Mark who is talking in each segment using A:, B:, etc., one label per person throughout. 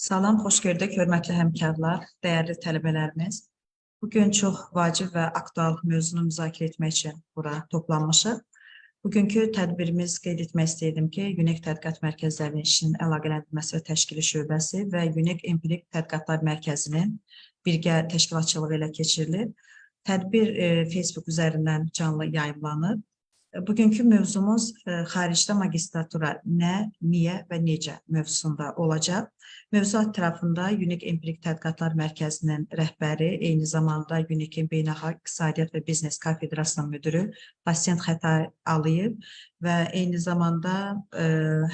A: Salam, xoş gördük, hörmətli həmkarlar, dəyərli tələbələrimiz. Bugün çox vacib və aktual mövzunu müzakirə etmək üçün bura toplanmışıq. Bugünkü tədbirimiz qeyd etmək istəyirdim ki, UNEK Tədqiqat Mərkəzlərinin işinin əlaqələndirməsi və təşkili şöbəsi və UNEK Empirik Tədqiqatlar Mərkəzinin birgə təşkilatçılığı ilə keçirilir. Tədbir Facebook üzərindən canlı yayımlanıb. Bugünkü mövzumuz xaricdə magistratura nə, niyə və necə mövzusunda olacaq. Mövzuat tərəfində UNEK Empirik Tədqiqatlar Mərkəzinin rəhbəri, eyni zamanda UNEK-in Beynəlxalq İqtisadiyyat və Biznes Kafedrasının müdürü Pasent Xətay Aliyev və eyni zamanda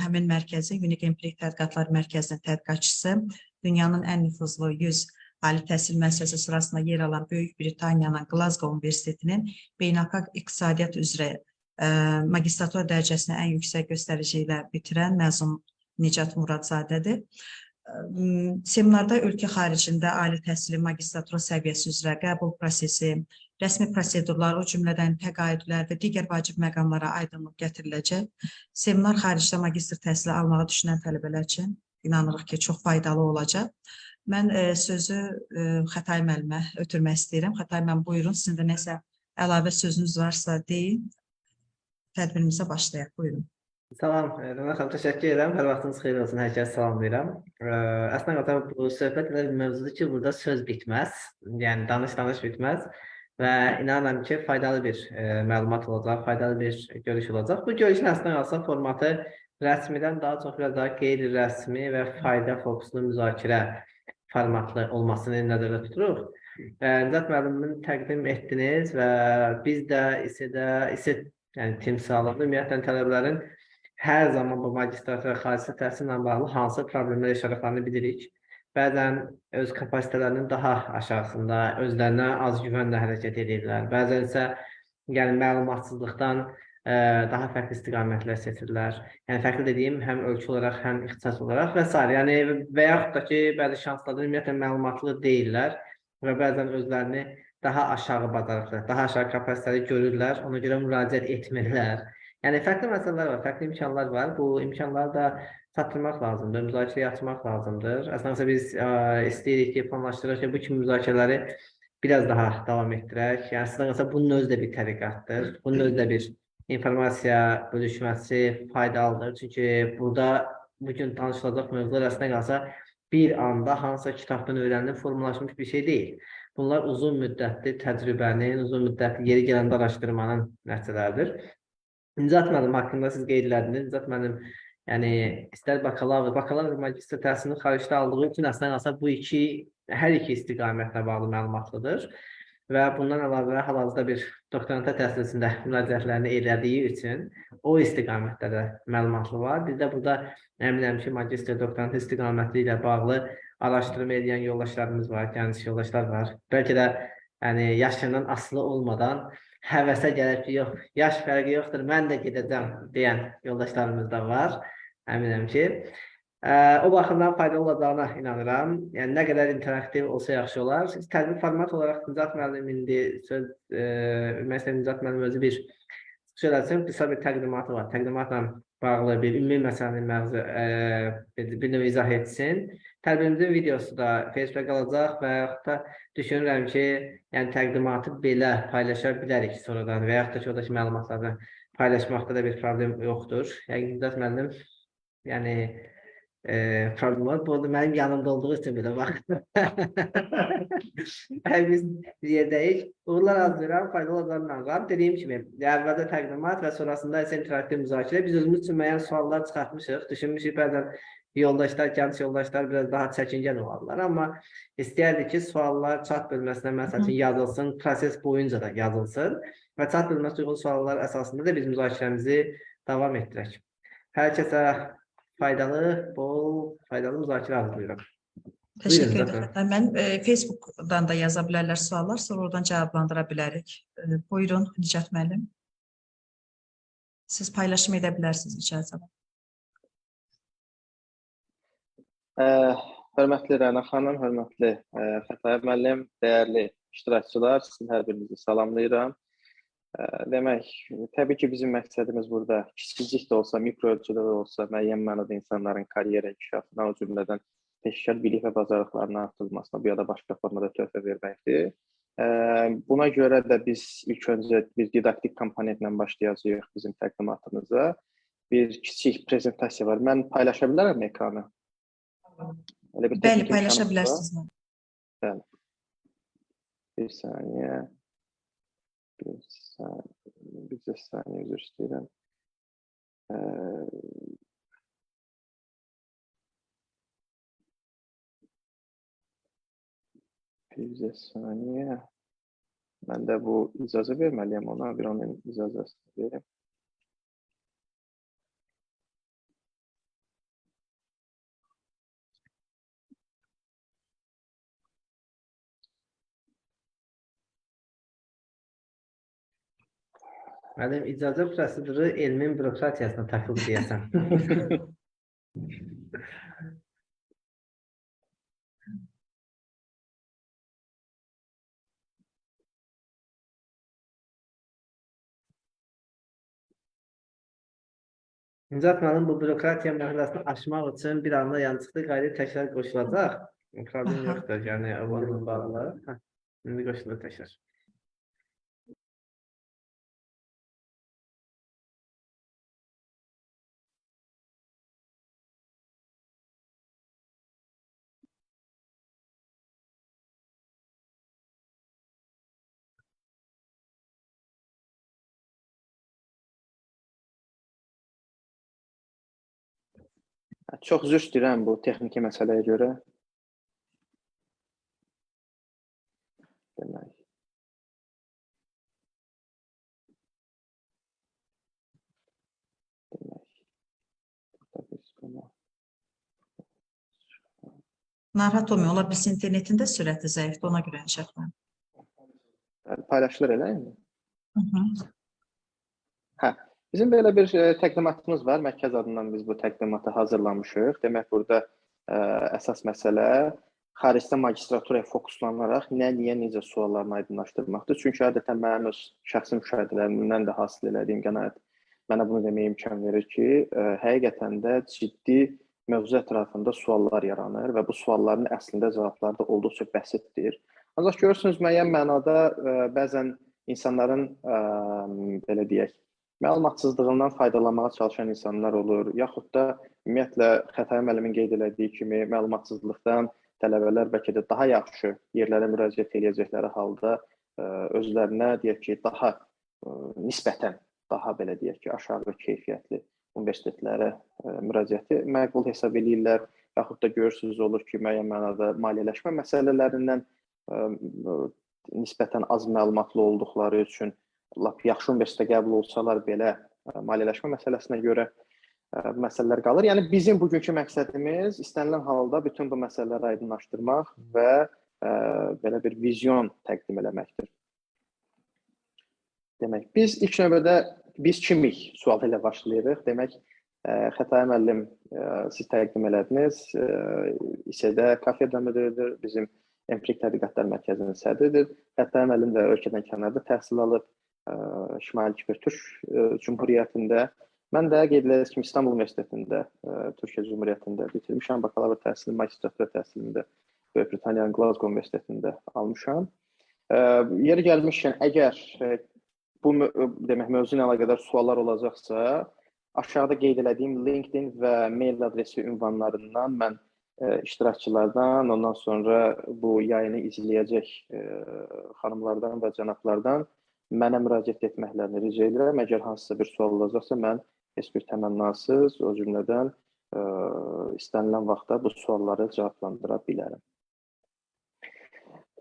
A: həmin mərkəzin UNEK Empirik Tədqiqatlar Mərkəzinin tədqiqatçısı, dünyanın ən nüfuzlu 100 ali təhsil müəssisəsi sırasında yer alan Böyük Britaniyanın Glasgow Universitetinin Beynəlxalq İqtisadiyyat üzrə magistratura dərəcəsini ən yüksək göstərici ilə bitirən məzun Nicat Muradzadədir. Seminarda ölkə xaricində ali təhsili magistratura səviyyəsi üzrə qəbul prosesi, rəsmi prosedurlar, o cümlədən təqaüdlər və digər vacib məqamlara aydınlıq gətiriləcək. Seminar xaricdə magistr təhsili almağı düşünən tələbələr üçün inanırıq ki, çox faydalı olacaq. Mən sözü Xətay müəllimə ötürmək istəyirəm. Xətay müəllim, buyurun, sizin də nəsə əlavə sözünüz varsa deyin. Tədbirimizə başlayaq, buyurun.
B: Salam, Rəna xanım, təşəkkür edirəm. Hər vaxtınız xeyir olsun, hər kəs salamlayıram. Əslində bu söhbət elə bir mövzudur ki, burada söz bitməz, yəni danış bitməz və inanıram ki, faydalı bir məlumat olacaq, faydalı bir görüş olacaq. Bu görüşün əslində formatı rəsmidən daha çox biraz daha qeyri-rəsmi və fayda fokuslu müzakirə formatlı olmasını nəzərdə tuturuq. Nicat müəllimin təqdim etdiniz və biz də İSED yəni timsalında ümumiyyətlə tələbələrin hər zaman bu magistratura və xarici təhsillə bağlı hansı problemlər yaşadıqlarını bilirik. Bəzən öz kapasitelərinin daha aşağısında, özlərinə az güvənlə hərəkət edirlər. Bəzən isə yəni məlumatsızlıqdan daha fərqli istiqamətlər seçirlər. Yəni fərqli dediyim həm ölçü olaraq, həm ixtisas olaraq və s. Yəni və yaxud da ki, bəzi şanslarda ümumiyyətlə məlumatlı deyirlər və bəzən özlərini daha aşağı bacarıqlı, daha aşağı kapasiteli görürlər, ona görə müraciət etmirlər. Yəni fərqli məsələlər var, fərqli imkanlar var. Bu imkanları da çatdırmaq lazımdır, müzakirəyə açmaq lazımdır. Əslində biz istəyirik ki, planlaşdırırıq ki, bu kimi müzakirələri biraz daha davam etdirək. Yəni əslində bunun özü də bir təriqətdir, bunun özü də bir informasiya bölüşməsi faydalıdır. Çünki burada bugün danışılacaq mövzular əslində bir anda hansısa kitabdan öyrənilib formalaşmış bir şey deyil. Bunlar uzun müddətli təcrübənin, uzun müddətli yeri gələndə araşdırmanın nəticələridir. Nicat müəllim haqqında siz qeyd elədiniz. Nicat müəllim, yəni istər bakalavr magistr təhsilini xaricdə aldığı üçün əslində bu hər iki istiqamətlə bağlı məlumatlıdır. Və bundan əlavə hal-hazırda bir doktoranta təhsilisində müraciətlərini elədiyi üçün o istiqamətdə də məlumatlı var. Bizdə burada əminəm ki, magistr doktorant istiqaməti ilə bağlı araşdırma edən yoldaşlarımız var, gənc yoldaşlar var. Bəlkə də yəni, yaşından asılı olmadan həvəsə gəlib ki, yox, yaş fərqi yoxdur, mən də gedəcəm deyən yoldaşlarımız da var, əminəm ki. O baxımdan faydalı olacağına inanıram. Yəni, nə qədər interaktiv olsa yaxşı olar. Tədbir format olaraq Nicat müəllim indi ümumiyyətlə Nicat müəllim özü bir qısa bir təqdimatı var. Təqdimatla bağlı bir ümumi məsələnin bir növ izah etsin. Tədbirimizin videosu da Facebook'a qalacaq və yaxud da düşünürəm ki, yəni təqdimatı belə paylaşa bilərik sonradan və yaxud da ki, oradakı məlumatları paylaşmaqda da bir problem yoxdur. Yəni, Nicat müəllim, yəni problem var. Bu arada mənim yanımda olduğu üçün belə baxın. Biz yerdəyik. Uğurlar arzulayıram, faydalı olacağını inanıram. Dediyim kimi, əvvəldə təqdimat və sonrasında isə interaktiv müzakirə. Biz özümüz üçün müəyyən suallar çıxartmışıq. Düşünmüşük, bəzən yoldaşlar, gənc yoldaşlar biraz daha çəkingən olarlar. Amma istəyərdik ki, suallar chat bölməsinə məsəl üçün yazılsın, proses boyunca da yazılsın və chat bölməsi uyğun suallar əsasında da biz müzakirəmizi davam etdirək. Hər kəsə faydalı, bol, faydalı müzakirə arzulayıram.
A: Təşəkkür ederim. Mən Facebook'dan da yaza bilərlər suallar, sonra oradan cavablandıra bilərik. Buyurun, Nicat müəllim. Siz paylaşım edə bilərsiniz icazə.
C: Hörmətli Rəna xanım, hörmətli Xətay müəllim, dəyərli iştirakçılar, sizin hər birinizi salamlayıram. Demək, təbii ki, bizim məqsədimiz burada kiçicik də olsa, mikro ölçüdə də olsa, müəyyən mənada insanların karyera inkişafına, o cümlədən peşəkar bilik və bacarıqlarının artırılmasına, bu ya da başqa formada töhfə verməkdir. Buna görə də biz ilk öncə bir didaktik komponentlə başlayacağıq bizim təqdimatımıza. Bir kiçik prezentasiya var. Mən paylaşa bilərəm ekranı? Elə bir
A: Bəli,
C: texnik
A: paylaşa
C: imkanımız var.
A: bilərsiniz.
C: Bəli. Bir saniyə. Bir saniyə üzr istəyirəm. Bir saniyə. Mən də bu icazə verməliyəm ona. Bir onun icazəsini verim.
B: Müəllim, icazə proseduru elmin bürokratiyasına takıldı deyəsən. Mücahit müəllim, bu bürokratiya mərhələsini aşmaq üçün bir anda yanlışlıqla qayda təkrar qoşulacaq. Problem
A: Aha.
B: yoxdur, yəni onunla bağlı. İndi qoşulur təkrar.
C: Çox üzr istəyirəm bu texniki məsələyə görə. Demək.
A: Narahat olmayın, ola bilsin internetində sürəti zəifdir, ona görə şərtlənir.
C: Paylaşılır eləmi?
A: Hı-hı.
C: Hə. Bizim belə bir təqdimatımız var. Mərkəz adından biz bu təqdimatı hazırlamışıq. Demək, burada əsas məsələ xaricdə magistraturaya fokuslanaraq nə, niyə, necə suallarını aydınlaşdırmaqdır. Çünki adətən mənim öz şəxsi müşahidələrimdən də hasil elədiyim qənaət mənə bunu deməyə imkan verir ki, həqiqətən də ciddi mövzu ətrafında suallar yaranır və bu sualların əslində cavabları da olduqca bəsitdir. Ancaq görürsünüz, müəyyən mənada bəzən insanların, belə deyək, məlumatsızlığından faydalanmağa çalışan insanlar olur, yaxud da ümumiyyətlə Xətai müəllimin qeyd elədiyi kimi məlumatsızlıqdan tələbələr bəlkə də daha yaxşı yerlərə müraciət edəcəkləri halda özlərinə deyək ki, daha nisbətən daha belə deyək ki, aşağı keyfiyyətli universitetlərə müraciəti məqbul hesab edirlər. Yaxud da görürsünüz olur ki, müəyyən mənada maliyyələşmə məsələlərindən nisbətən az məlumatlı olduqları üçün lap yaxşı universitetə qəbul olsalar belə maliyyələşmə məsələsinə görə məsələlər qalır. Yəni bizim bugünkü məqsədimiz istənilən halda bütün bu məsələləri aydınlaşdırmaq və belə bir vizyon təqdim eləməkdir. Demək, biz ilk növbədə biz kimik sualı ilə başlayırıq. Demək, Xətai müəllim siz təqdim elədiniz. İSED-də kafedra müdiridir, bizim empirik tədqiqatlar mərkəzinin sədridir. Xətai müəllim də ölkədən kənarda təhsil alıb, Şimali Kipr Türk Cümhuriyyətində. Mən də qeyd edildiyi kimi İstanbul Universitetində, Türkiyə Cümhuriyyətində bitirmişəm. Bakalavr təhsilini, magistratura təhsilini də Böyük Britaniyanın Glasgow Universitetində almışam. Yeri gəlmişkən, əgər bu demək mövzu ilə əlaqədar suallar olacaqsa, aşağıda qeyd elədiyim LinkedIn və mail adresi ünvanlarından mən iştirakçılardan, ondan sonra bu yayını izləyəcək xanımlardan və cənablardan mənə müraciət etməklərini rica edirəm. Əgər hansısa bir sual olacaqsa, mən heç bir təmənnasız, o cümlədən istənilən vaxtda bu sualları cavablandıra bilərəm.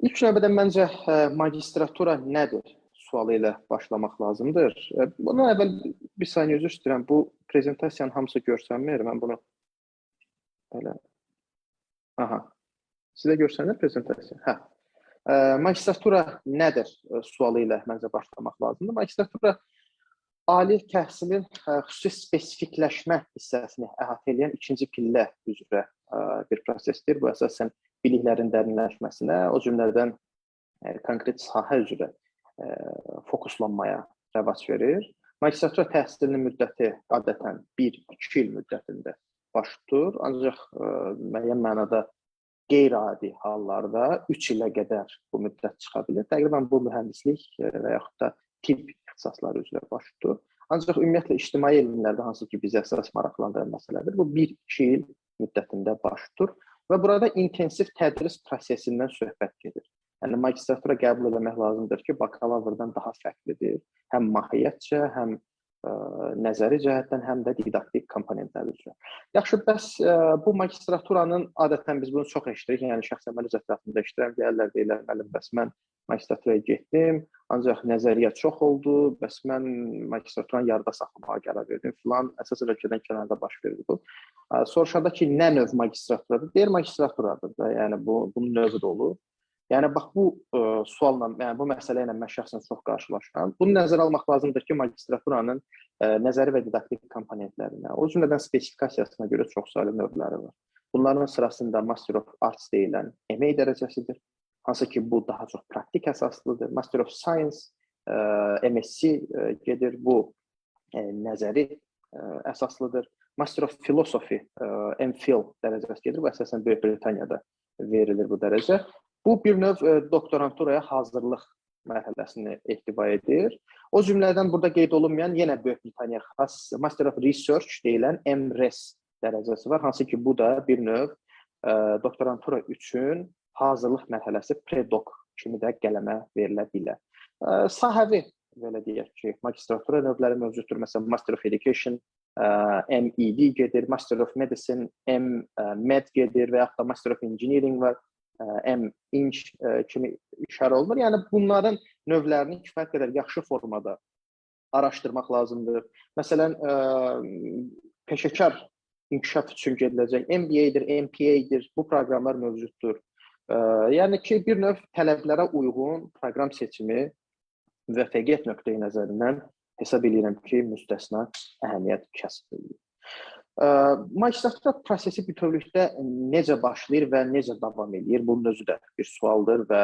C: İlk növbədə məncə magistratura nədir sualı ilə başlamaq lazımdır. Bundan əvvəl bir saniyə üzr istəyirəm. Bu prezentasiyanın hamısı görsənmir. Mən bunu elə... Aha. Sizə görsənir prezentasiya? Hə. Magistratura nədir sualı ilə məncə başlamaq lazımdır. Magistratura ali təhsilin xüsusi spesifikləşmə hissəsini əhatə edən ikinci pillə üzrə bir prosesdir. Bu əsasən biliklərin dərinləşməsinə, o cümlədən konkret sahə üzrə fokuslanmaya rəvac verir. Magistratura təhsilinin müddəti adətən 1-2 il müddətində baş tutur, ancaq müəyyən mənada qeyri-adi hallarda 3 ilə qədər bu müddət çıxa bilər. Təqribən bu mühəndislik və yaxud da tibb ixtisasları üzrə baş tutur. Ancaq ümumiyyətlə ictimai elmlərdə hansı ki bizi əsas maraqlandıran məsələdir, bu 1-2 il müddətində baş tutur və burada intensiv tədris prosesindən söhbət gedir. Yəni magistratura qəbul etmək lazımdır ki, bakalavrdan daha fərqlidir. Həm mahiyyətcə, həm nəzəri cəhətdən, həm də didaktik komponentlər üzrə. Yaxşı, bəs bu magistraturanın adətən biz bunu çox eşidirik, yəni şəxsən mən öz ətrafımda eşidirəm, deyirlər, müəllim, bəs mən magistraturaya getdim, ancaq nəzəriyyə çox oldu, bəs mən magistraturanı yarıda saxlamağa qərar verdim filan, əsas ölkədən kənarda baş verdi bu. Soruşanda ki, nə növ magistraturadır? Deyir, magistraturadır da, yəni bunun növü də olur. Yəni bax bu sualla, yəni bu məsələ ilə mən şəxsən çox qarşılaşıram. Bunu nəzərə almaq lazımdır ki, magistraturanın nəzəri və didaktik komponentlərinə, o cümlədən spesifikasiyasına görə çoxsaylı növləri var. Bunların sırasında Master of Arts deyilən MA dərəcəsidir. Hansı ki, bu daha çox praktik əsaslıdır. Master of Science, MSc gedir, bu nəzəri əsaslıdır. Master of Philosophy, MPhil dərəcəsi gedir. Bu əsasən Böyük Britaniyada verilir bu dərəcə. Bu bir növ doktoranturaya hazırlıq mərhələsini ehtiva edir. O cümlədən burada qeyd olunmayan yenə Böyük Britaniya xas Master of Research deyilən MRes dərəcəsi var. Hansı ki, bu da bir növ doktorantura üçün hazırlıq mərhələsi pre-doc kimi də qələmə verilə bilər. Sahəvi, belə deyək ki, magistratura növləri mövcuddur. Məsələn, Master of Education, MEd gedir, Master of Medicine, MEd gedir və yaxud da Master of Engineering var. M-inc kimi işarə olunur. Yəni bunların növlərini kifayət qədər yaxşı formada araşdırmaq lazımdır. Məsələn, peşəkar inkişaf üçün gediləcək MBA-dir, MPA-dir, bu proqramlar mövcuddur. Yəni ki, bir növ tələblərə uyğun proqram seçimi müvəffəqiyyət nöqteyi nəzərindən hesab edirəm ki, müstəsna əhəmiyyət kəsb edir. Magistratura prosesi bütövlükdə necə başlayır və necə davam edir? Bunun özü də bir sualdır və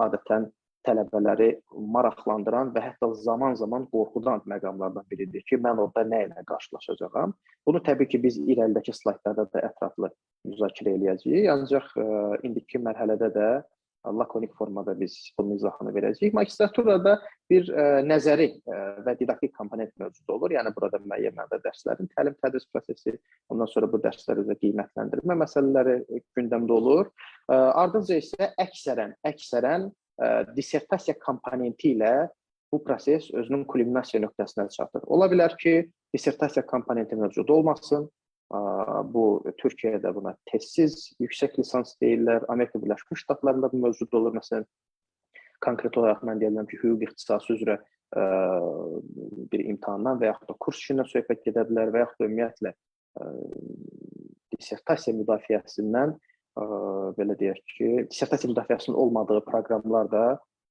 C: adətən tələbələri maraqlandıran və hətta zaman-zaman qorxudan məqamlardan biridir ki, mən orada nə ilə qarşılaşacağam. Bunu təbii ki, biz irəlidəki slaytlarda da ətraflı müzakirə eləyəcəyik. Ancaq indiki mərhələdə də lakonik formada biz bunun izahını verəcəyik. Magistraturada bir nəzəri və didaktik komponent mövcud olur. Yəni burada müəyyən mənada dərslərin təlim-tədris prosesi, ondan sonra bu dərslər üzrə qiymətləndirmə məsələləri gündəmdə olur. Ardınca isə əksərən dissertasiya komponenti ilə bu proses özünün kulminasiya nöqtəsinə çatır. Ola bilər ki, dissertasiya komponenti mövcud olmasın. Bu Türkiyədə buna tezsiz yüksək lisans deyirlər. Amerika Birləşmiş Ştatlarında bu mövcud olur. Məsələn, konkret olaraq mən deyirəm ki, hüquq ixtisası üzrə bir imtahandan və yaxud da kurs işindən söhbət gedə bilər və yaxud da ümumiyyətlə dissertasiya müdafiəsindən belə deyək ki, dissertasiya müdafiəsinin olmadığı proqramlar da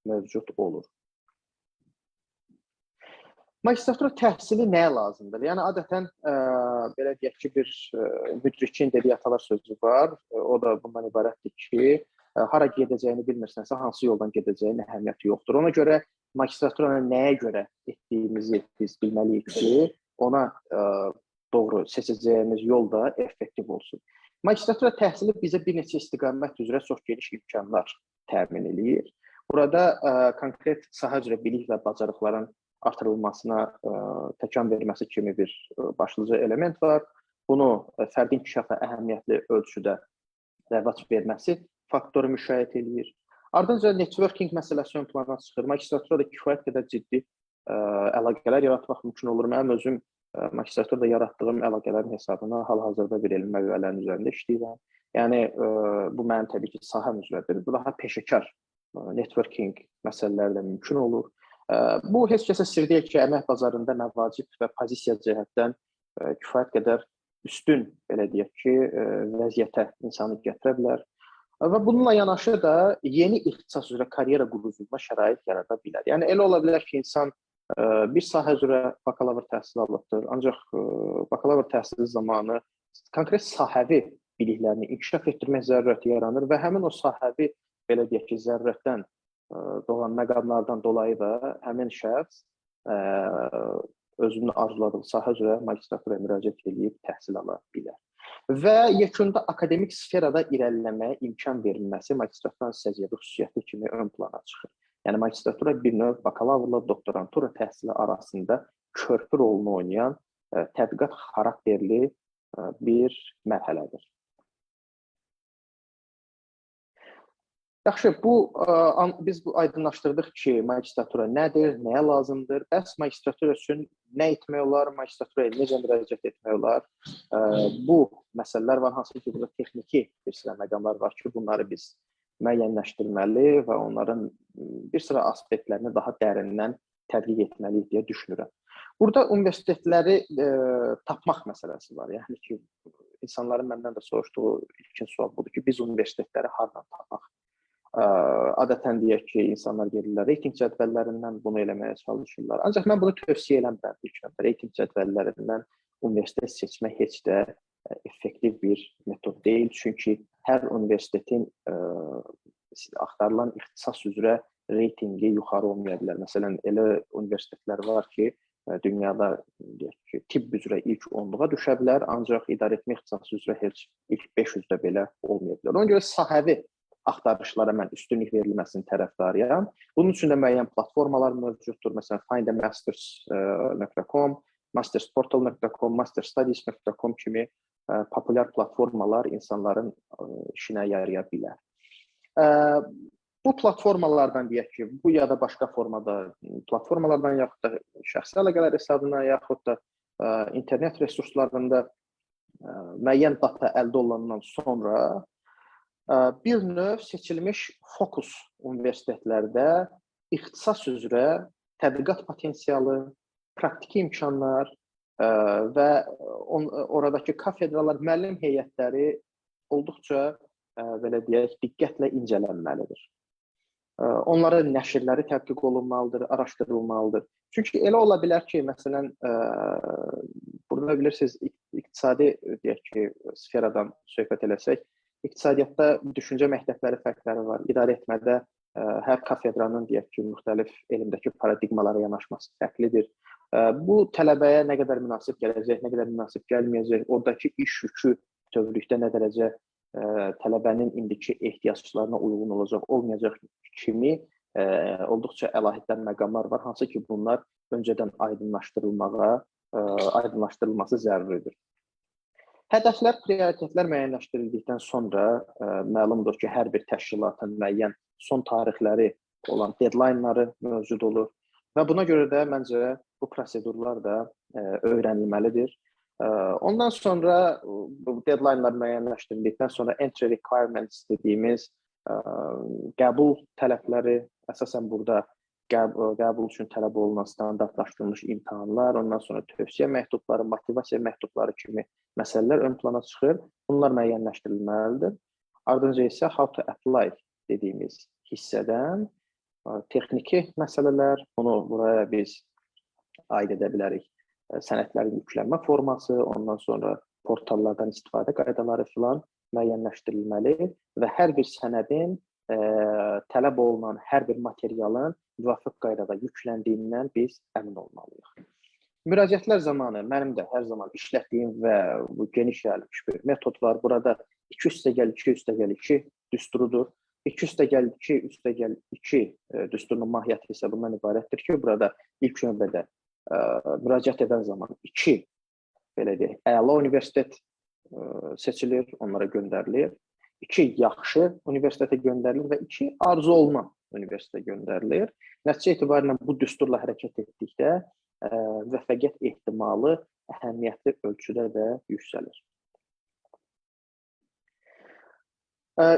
C: mövcud olur. Magistratura təhsili nəyə lazımdır? Yəni, adətən, belə deyək ki, bir müdrikin dediyi atalar sözü var. O da bundan ibarətdir ki, hara gedəcəyini bilmirsənsə, hansı yoldan gedəcəyinin əhəmiyyəti yoxdur. Ona görə magistraturanı nəyə görə etdiyimizi biz bilməliyik ki, ona doğru seçəcəyimiz yol da effektiv olsun. Magistratura təhsili bizə bir neçə istiqamət üzrə çox geniş imkanlar təmin edir. Burada konkret sahə üzrə bilik və bacarıqların artırılmasına təkan verməsi kimi bir başlıca element var. Bunu fərdi inkişafa əhəmiyyətli ölçüdə rəvac verməsi faktoru müşahidə edir. Ardınca networking məsələsi ön plana çıxır. Magistraturada kifayət qədər ciddi əlaqələr yaratmaq mümkün olur. Mənim özüm magistraturada yaratdığım əlaqələrin hesabına hal-hazırda bir elm müəyyənlərinin üzərində işləyirəm. Yəni, bu mənim təbii ki, sahəm üzrədir. Bu daha peşəkar networking məsələləri də mümkün olur. Bu, heç kəsə sir deyil ki, əmək bazarında məvacib və pozisiya cəhətdən kifayət qədər üstün, belə deyək ki, vəziyyətə insanı gətirə bilər. Və bununla yanaşı da yeni ixtisas üzrə karyera quruluşuna şərait yarada bilər. Yəni, elə ola bilər ki, insan bir sahə üzrə bakalavr təhsil alıbdır, ancaq bakalavr təhsili zamanı konkret sahəvi biliklərini inkişaf etdirmək zərurəti yaranır və həmin o sahəvi, belə deyək ki, zərurətdən doğan məqamlardan dolayı da həmin şəxs özünün arzuladığı sahə üzrə magistraturaya müraciət edib təhsil ala bilər. və yekunda akademik sferada irəliləməyə imkan verilməsi magistratura səviyyədə xüsusiyyəti kimi ön plana çıxır. Yəni magistratura bir növ bakalavr, doktorantura təhsili arasında körpü rolunu oynayan tədqiqat xarakterli bir mərhələdir. Yaxşı, biz aydınlaşdırdıq ki, magistratura nədir, nəyə lazımdır, bəs magistratura üçün nə etmək olar, magistraturaya necə müraciət etmək olar? Bu məsələlər var, hansı ki, burada texniki bir sıra məqamlar var ki, bunları biz müəyyənləşdirməli və onların bir sıra aspektlərini daha dərindən tədqiq etməliyik deyə düşünürəm. Burada universitetləri tapmaq məsələsi var. Yəni ki, insanların məndən də soruşduğu ilkin sual budur ki, biz universitetləri hardan tapaq? Adətən deyək ki, insanlar gelirlər, reyting cədvəllərindən bunu eləməyə çalışırlar. Ancaq mən bunu tövsiyə eləmirəm ilk növbədə. Reyting cədvəllərindən universitet seçmək heç də effektiv bir metod deyil. Çünki hər universitetin axtarılan ixtisas üzrə reytingi yuxarı olmaya bilər. Məsələn, elə universitetlər var ki, dünyada deyək ki, tibb üzrə ilk 10-luğa düşə bilər, ancaq idarəetmə ixtisası üzrə heç ilk 500-də belə olmaya bilər. Ona görə sahəvi axtarışlara mən üstünlük verilməsinin tərəfdarıyam. Bunun üçün də müəyyən platformalar mövcuddur. Məsələn, findamasters.com, mastersportal.com, masterstudies.com kimi populyar platformalar insanların işinə yaraya bilər. Bu platformalardan deyək ki, bu ya da başqa formada platformalardan, yaxud da şəxsi əlaqələr hesabına, yaxud da internet resurslarında müəyyən data əldə olunandan sonra bir növ seçilmiş fokus universitetlərdə ixtisas üzrə tədqiqat potensialı, praktiki imkanlar və oradakı kafedralar, müəllim heyətləri olduqca belə deyək, diqqətlə incələnməlidir. Onların nəşrləri tədqiq olunmalıdır, araşdırılmalıdır. Çünki elə ola bilər ki, məsələn, burada bilirsiniz, iqtisadi deyək ki, sferadan söhbət eləsək, İqtisadiyyatda düşüncə məktəbləri fərqləri var. İdarə etmədə hər kafedranın deyək ki, müxtəlif elmdəki paradigmalara yanaşması fərqlidir. Bu tələbəyə nə qədər münasib gələcək, nə qədər münasib gəlməyəcək, oradakı iş yükü bütövlükdə nə dərəcə tələbənin indiki ehtiyaclarına uyğun olacaq, olmayacaq kimi olduqca əlahiddən məqamlar var, hansı ki, bunlar öncədən aydınlaşdırılması zəruridir. Hədəflər, prioritetlər müəyyənləşdirildikdən sonra məlumdur ki, hər bir təşkilatın müəyyən son tarixləri olan deadline'ları mövcud olur və buna görə də məncə bu prosedurlar da öyrənilməlidir. Ondan sonra bu deadline'lar müəyyənləşdirildikdən sonra entry requirements dediyimiz qəbul tələbləri, əsasən burada qəbul üçün tələb olunan standartlaşdırılmış imtahanlar, ondan sonra tövsiyə məktubları, motivasiya məktubları kimi məsələlər ön plana çıxır. Bunlar müəyyənləşdirilməlidir. Ardınca isə how to apply dediyimiz hissədən texniki məsələlər, bunu buraya biz aid edə bilərik. Sənədlərin yüklənmə forması, ondan sonra portallardan istifadə qaydaları filan müəyyənləşdirilməli və hər bir sənədin tələb olunan hər bir materialın müvafiq qaydada yükləndiyindən biz əmin olmalıyıq. Müraciətlər zamanı mənim də hər zaman işlətdiyim və bu geniş yayılmış bir metod var. Burada 2+2+2 düsturudur. 2+2+2 düsturunun mahiyyəti isə bundan ibarətdir ki, burada ilk növbədə müraciət edən zaman 2 belə deyək, əla universitet seçilir, onlara göndərilir. 2 yaxşı universitetə göndərilir və 2 arzu olunan universitetə göndərilir. Nəticə etibarıyla bu düsturla hərəkət etdikdə müvəffəqiyyət ehtimalı əhəmiyyətli ölçüdə də yüksəlir.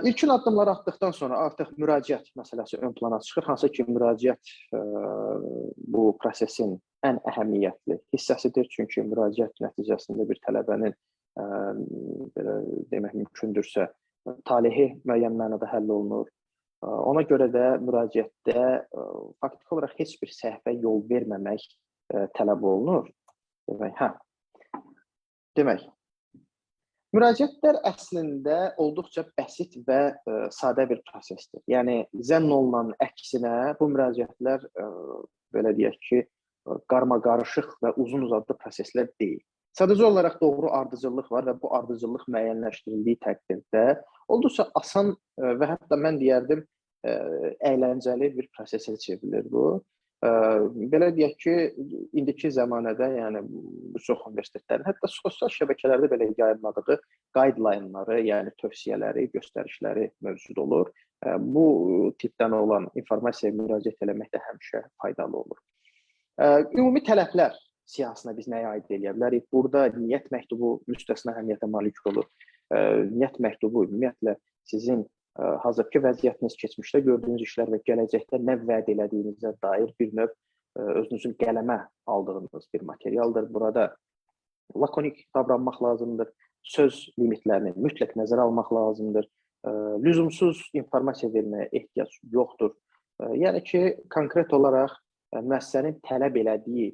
C: İlkin addımları atdıqdan sonra artıq müraciət məsələsi ön plana çıxır. Hansı ki, müraciət bu prosesin ən əhəmiyyətli hissəsidir. Çünki müraciət nəticəsində bir tələbənin belə demək mümkündürsə, talehi müəyyən mənada həll olunur. Ona görə də müraciətdə faktiki olaraq heç bir səhvə yol verməmək tələb olunur. Demək, müraciətlər əslində olduqca bəsit və sadə bir prosesdir. Yəni, zənn olunan əksinə bu müraciətlər belə deyək ki, qarmaqarışıq və uzun-uzadlı proseslər deyil. Sadəcə olaraq doğru ardıcıllıq var və bu ardıcıllıq müəyyənləşdirildiyi təqdirdə olduqca asan və hətta mən deyərdim əyləncəli bir prosesə çevrilir bu. Belə deyək ki, indiki zəmanədə, yəni çox universitetlərin, hətta sosial şəbəkələrdə belə yayımladığı guideline-ları, yəni tövsiyələri, göstərişləri mövcud olur. Bu tipdən olan informasiya müraciət eləmək də həmişə faydalı olur. Ümumi tələblər siyahısına biz nəyə aid edə bilərik? Burada niyyət məktubu müstəsna əhəmiyyətə malik olur. Niyyət məktubu ümumiyyətlə sizin hazırki vəziyyətiniz, keçmişdə gördüyünüz işlər və gələcəkdə nə vəd elədiyinizə dair bir növ özünüzün qələmə aldığınız bir materialdır. Burada lakonik davranmaq lazımdır. Söz limitlərini mütləq nəzərə almaq lazımdır. Lüzumsuz informasiya verməyə ehtiyac yoxdur. Yəni ki, konkret olaraq müəssisənin tələb elədiyi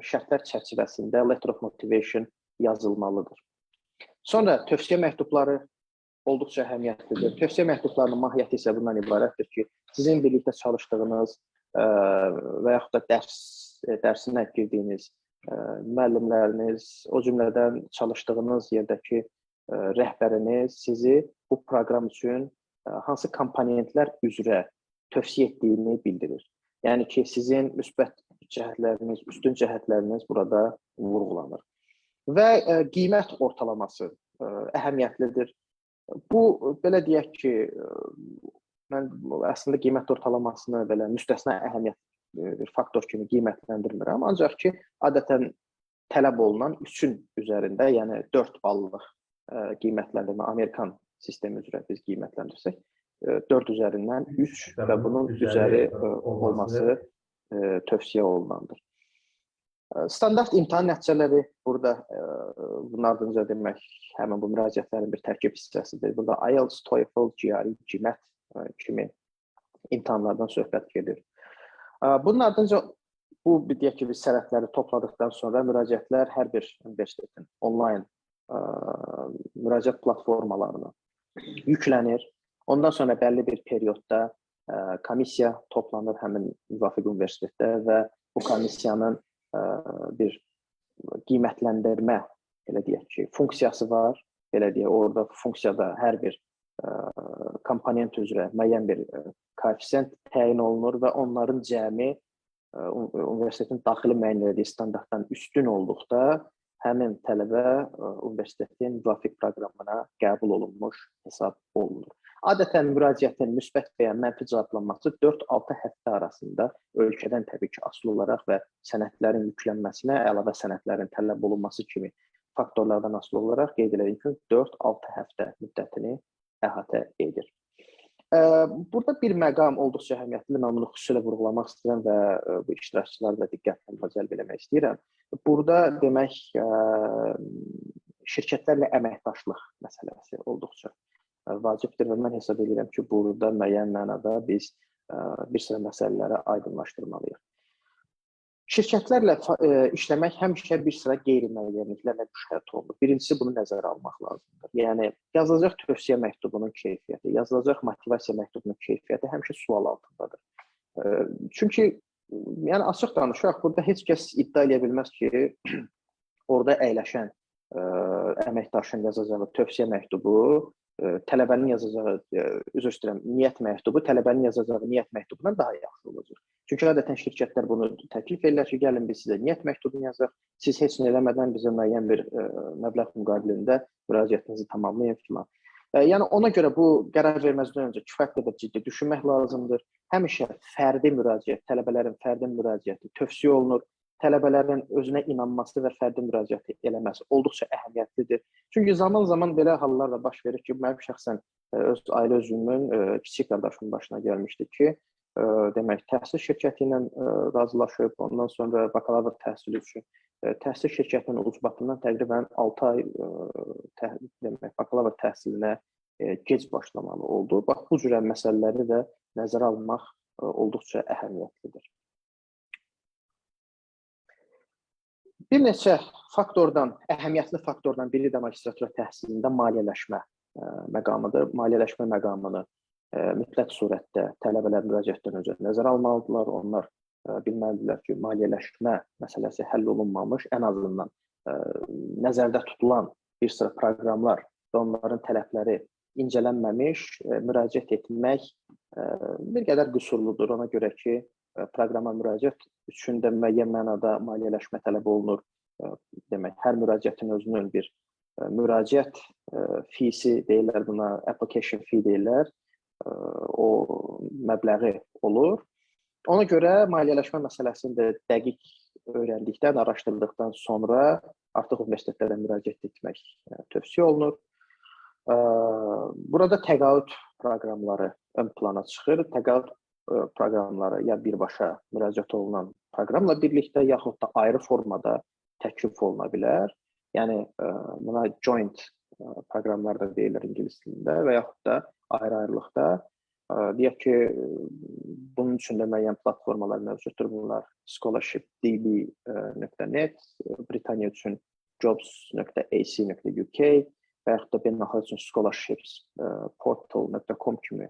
C: şərtlər çərçivəsində letter of motivation yazılmalıdır. Sonra tövsiyə məktubları olduqca əhəmiyyətlidir. Tövsiyə məktublarının mahiyyəti isə bundan ibarətdir ki, sizin birlikdə çalışdığınız və yaxud da dərsinə girdiyiniz müəllimləriniz, o cümlədən çalışdığınız yerdəki rəhbəriniz sizi bu proqram üçün hansı komponentlər üzrə tövsiyə etdiyini bildirir. Yəni ki, sizin müsbət cəhətləriniz, üstün cəhətləriniz burada vurğulanır. Və qiymət ortalaması əhəmiyyətlidir. Bu, belə deyək ki, mən əslində qiymət ortalamasını belə müstəsna əhəmiyyət bir faktor kimi qiymətləndirmirəm. Ancaq ki, adətən tələb olunan 3-ün üzərində, yəni 4 ballıq qiymətləndirmə, Amerikan sistemi üzrə biz qiymətləndirsək, 4 üzərindən 3 və bunun üzəri olması tövsiyə olunandır. Standart imtahan nəticələri burada bunun ardınca demək, həmin bu müraciətlərin bir tərkib hissəsidir. Burada IELTS, TOEFL, GRE, GMAT kimi imtahanlardan söhbət gedir. Bunun ardınca bu deyək ki, biz sənədləri topladıqdan sonra müraciətlər hər bir universitetin onlayn müraciət platformalarına yüklənir. Ondan sonra bəlli bir periodda komissiya toplanır həmin müvafiq universitetdə və bu komissiyanın bir qiymətləndirmə, belə deyək ki, funksiyası var. Belə deyək, orada funksiyada hər bir komponent üzrə müəyyən bir koeffisient təyin olunur və onların cəmi universitetin daxili müəyyən etdiyi standartdan üstün olduqda həmin tələbə universitetin müvafiq proqramına qəbul olunmuş hesab olunur. Adətən müraciətin müsbət və ya mənfi cavablanması 4-6 həftə arasında ölkədən təbii ki, asılı olaraq və sənədlərin yüklənməsinə, əlavə sənədlərin tələb olunması kimi faktorlardan asılı olaraq qeyd edirik ki, 4-6 həftə müddətini əhatə edir. Burada bir məqam olduqca əhəmiyyətlidir. Mən bunu xüsusilə vurğulamaq istəyirəm və bu iştirakçıları da diqqətlə cəlb eləmək istəyirəm. Burada demək, şirkətlərlə əməkdaşlıq məsələsi olduqca vacibdir və mən hesab edirəm ki, burada müəyyən mənada biz bir sıra məsələləri aydınlaşdırmalıyıq. Şirkətlərlə işləmək həmişə bir sıra qeyri-müəyyənliklərlə müşahidə olunur. Birincisi, bunu nəzərə almaq lazımdır. Yəni, yazılacaq tövsiyə məktubunun keyfiyyəti, yazılacaq motivasiya məktubunun keyfiyyəti həmişə sual altındadır. Çünki, yəni açıq danışaq, burada heç kəs iddia edə bilməz ki, orada əyləşən əməkdaşın yazacağı tövsiyə məktubu, tələbənin yazacağı, üzr istəyirəm, niyyət məktubu, tələbənin yazacağı niyyət məktubundan daha yaxşı olacaq. Çünki adətən şirkətlər bunu təklif edirlər ki, gəlin biz sizə niyyət məktubunu yazaq, siz heç nə eləmədən bizə müəyyən bir məbləğ müqabilində müraciətinizi tamamlayın filan. Yəni ona görə bu qərar verməzdən öncə kifayət qədər ciddi düşünmək lazımdır. Həmişə fərdi müraciət, tələbələrin fərdi müraciəti tövsiyə olunur. Tələbələrin özünə inanması və fərdi müraciəti eləməsi olduqca əhəmiyyətlidir. Çünki zaman-zaman belə hallar da baş verir ki, mənim şəxsən öz ailə üzvümün kiçik qardaşımın başına gəlmişdi ki, demək, təhsil şirkəti ilə razılaşıb, ondan sonra bakalavr təhsili üçün təhsil şirkətinin ucbatından təqribən 6 ay demək, bakalavr təhsilinə gec başlamalı oldu. Bax, bu cürə məsələləri də nəzərə almaq olduqca əhəmiyyətlidir. Bir neçə faktordan, əhəmiyyətli faktordan biri də magistratura təhsilində maliyyələşmə məqamıdır. Maliyyələşmə məqamını mütləq surətdə tələbələr müraciətdən öncə nəzərə almalıdırlar. Onlar bilməlidirlər ki, maliyyələşmə məsələsi həll olunmamış, ən azından nəzərdə tutulan bir sıra proqramlar və onların tələbləri incələnməmiş müraciət etmək bir qədər qüsurludur. Ona görə ki, proqrama müraciət üçün də müəyyən mənada maliyyələşmə tələb olunur. Demək, hər müraciətin özünün bir müraciət feesi deyirlər buna, application fee deyirlər, o məbləği olur. Ona görə maliyyələşmə məsələsini də dəqiq öyrəndikdən, araşdırdıqdan sonra artıq universitetlərə müraciət etmək tövsiyə olunur. Burada təqaüd proqramları ön plana çıxır. Təqaüd proqramları ya birbaşa müraciət olunan proqramla birlikdə, yaxud da ayrı formada təklif oluna bilər. Yəni, buna joint proqramlar da deyilir ingilis dilində və yaxud da ayrı-ayrılıqda. Deyək ki, bunun üçün də müəyyən platformalar mövcuddur. Bunlar scholarship.db.net, Britaniya üçün jobs.ac.uk və yaxud da beynəlxalq üçün scholarships.portal.com kimi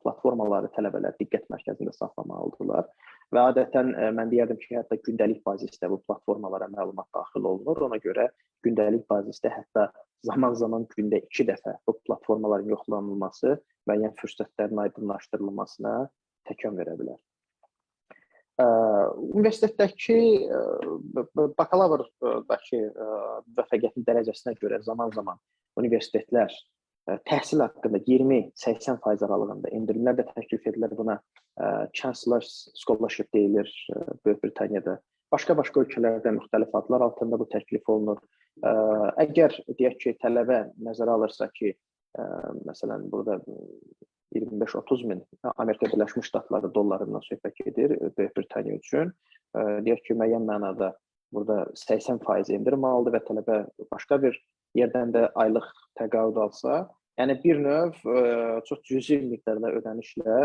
C: platformaları tələbələr diqqət mərkəzində saxlamalıdırlar. Və adətən mən deyərdim ki, hətta gündəlik bazisdə bu platformalara məlumat daxil olunur. Ona görə gündəlik bazisdə hətta zaman-zaman gündə 2 dəfə bu platformaların yoxlanılması müəyyən fürsətlərin aydınlaşdırılmasına təkan verə bilər. Universitetdəki bakalavrdakı müvəffəqiyyətin dərəcəsinə görə zaman-zaman universitetlər təhsil haqqında 20-80% aralığında endirimlər də təklif edilir. Buna Chancellor's Scholarship deyilir Böyük Britaniyada. Başqa-başqa ölkələrdə müxtəlif adlar altında bu təklif olunur. Əgər deyək ki, tələbə nəzərə alırsa ki, məsələn, burada 25-30 min Amerika Birləşmiş Ştatları dollarından söhbət gedir Böyük Britaniya üçün. Deyək ki, müəyyən mənada burada 80% endirim aldı və tələbə başqa bir yerdən də aylıq təqaüd alsa, yəni bir növ çox cüzi miqdarda ödənişlə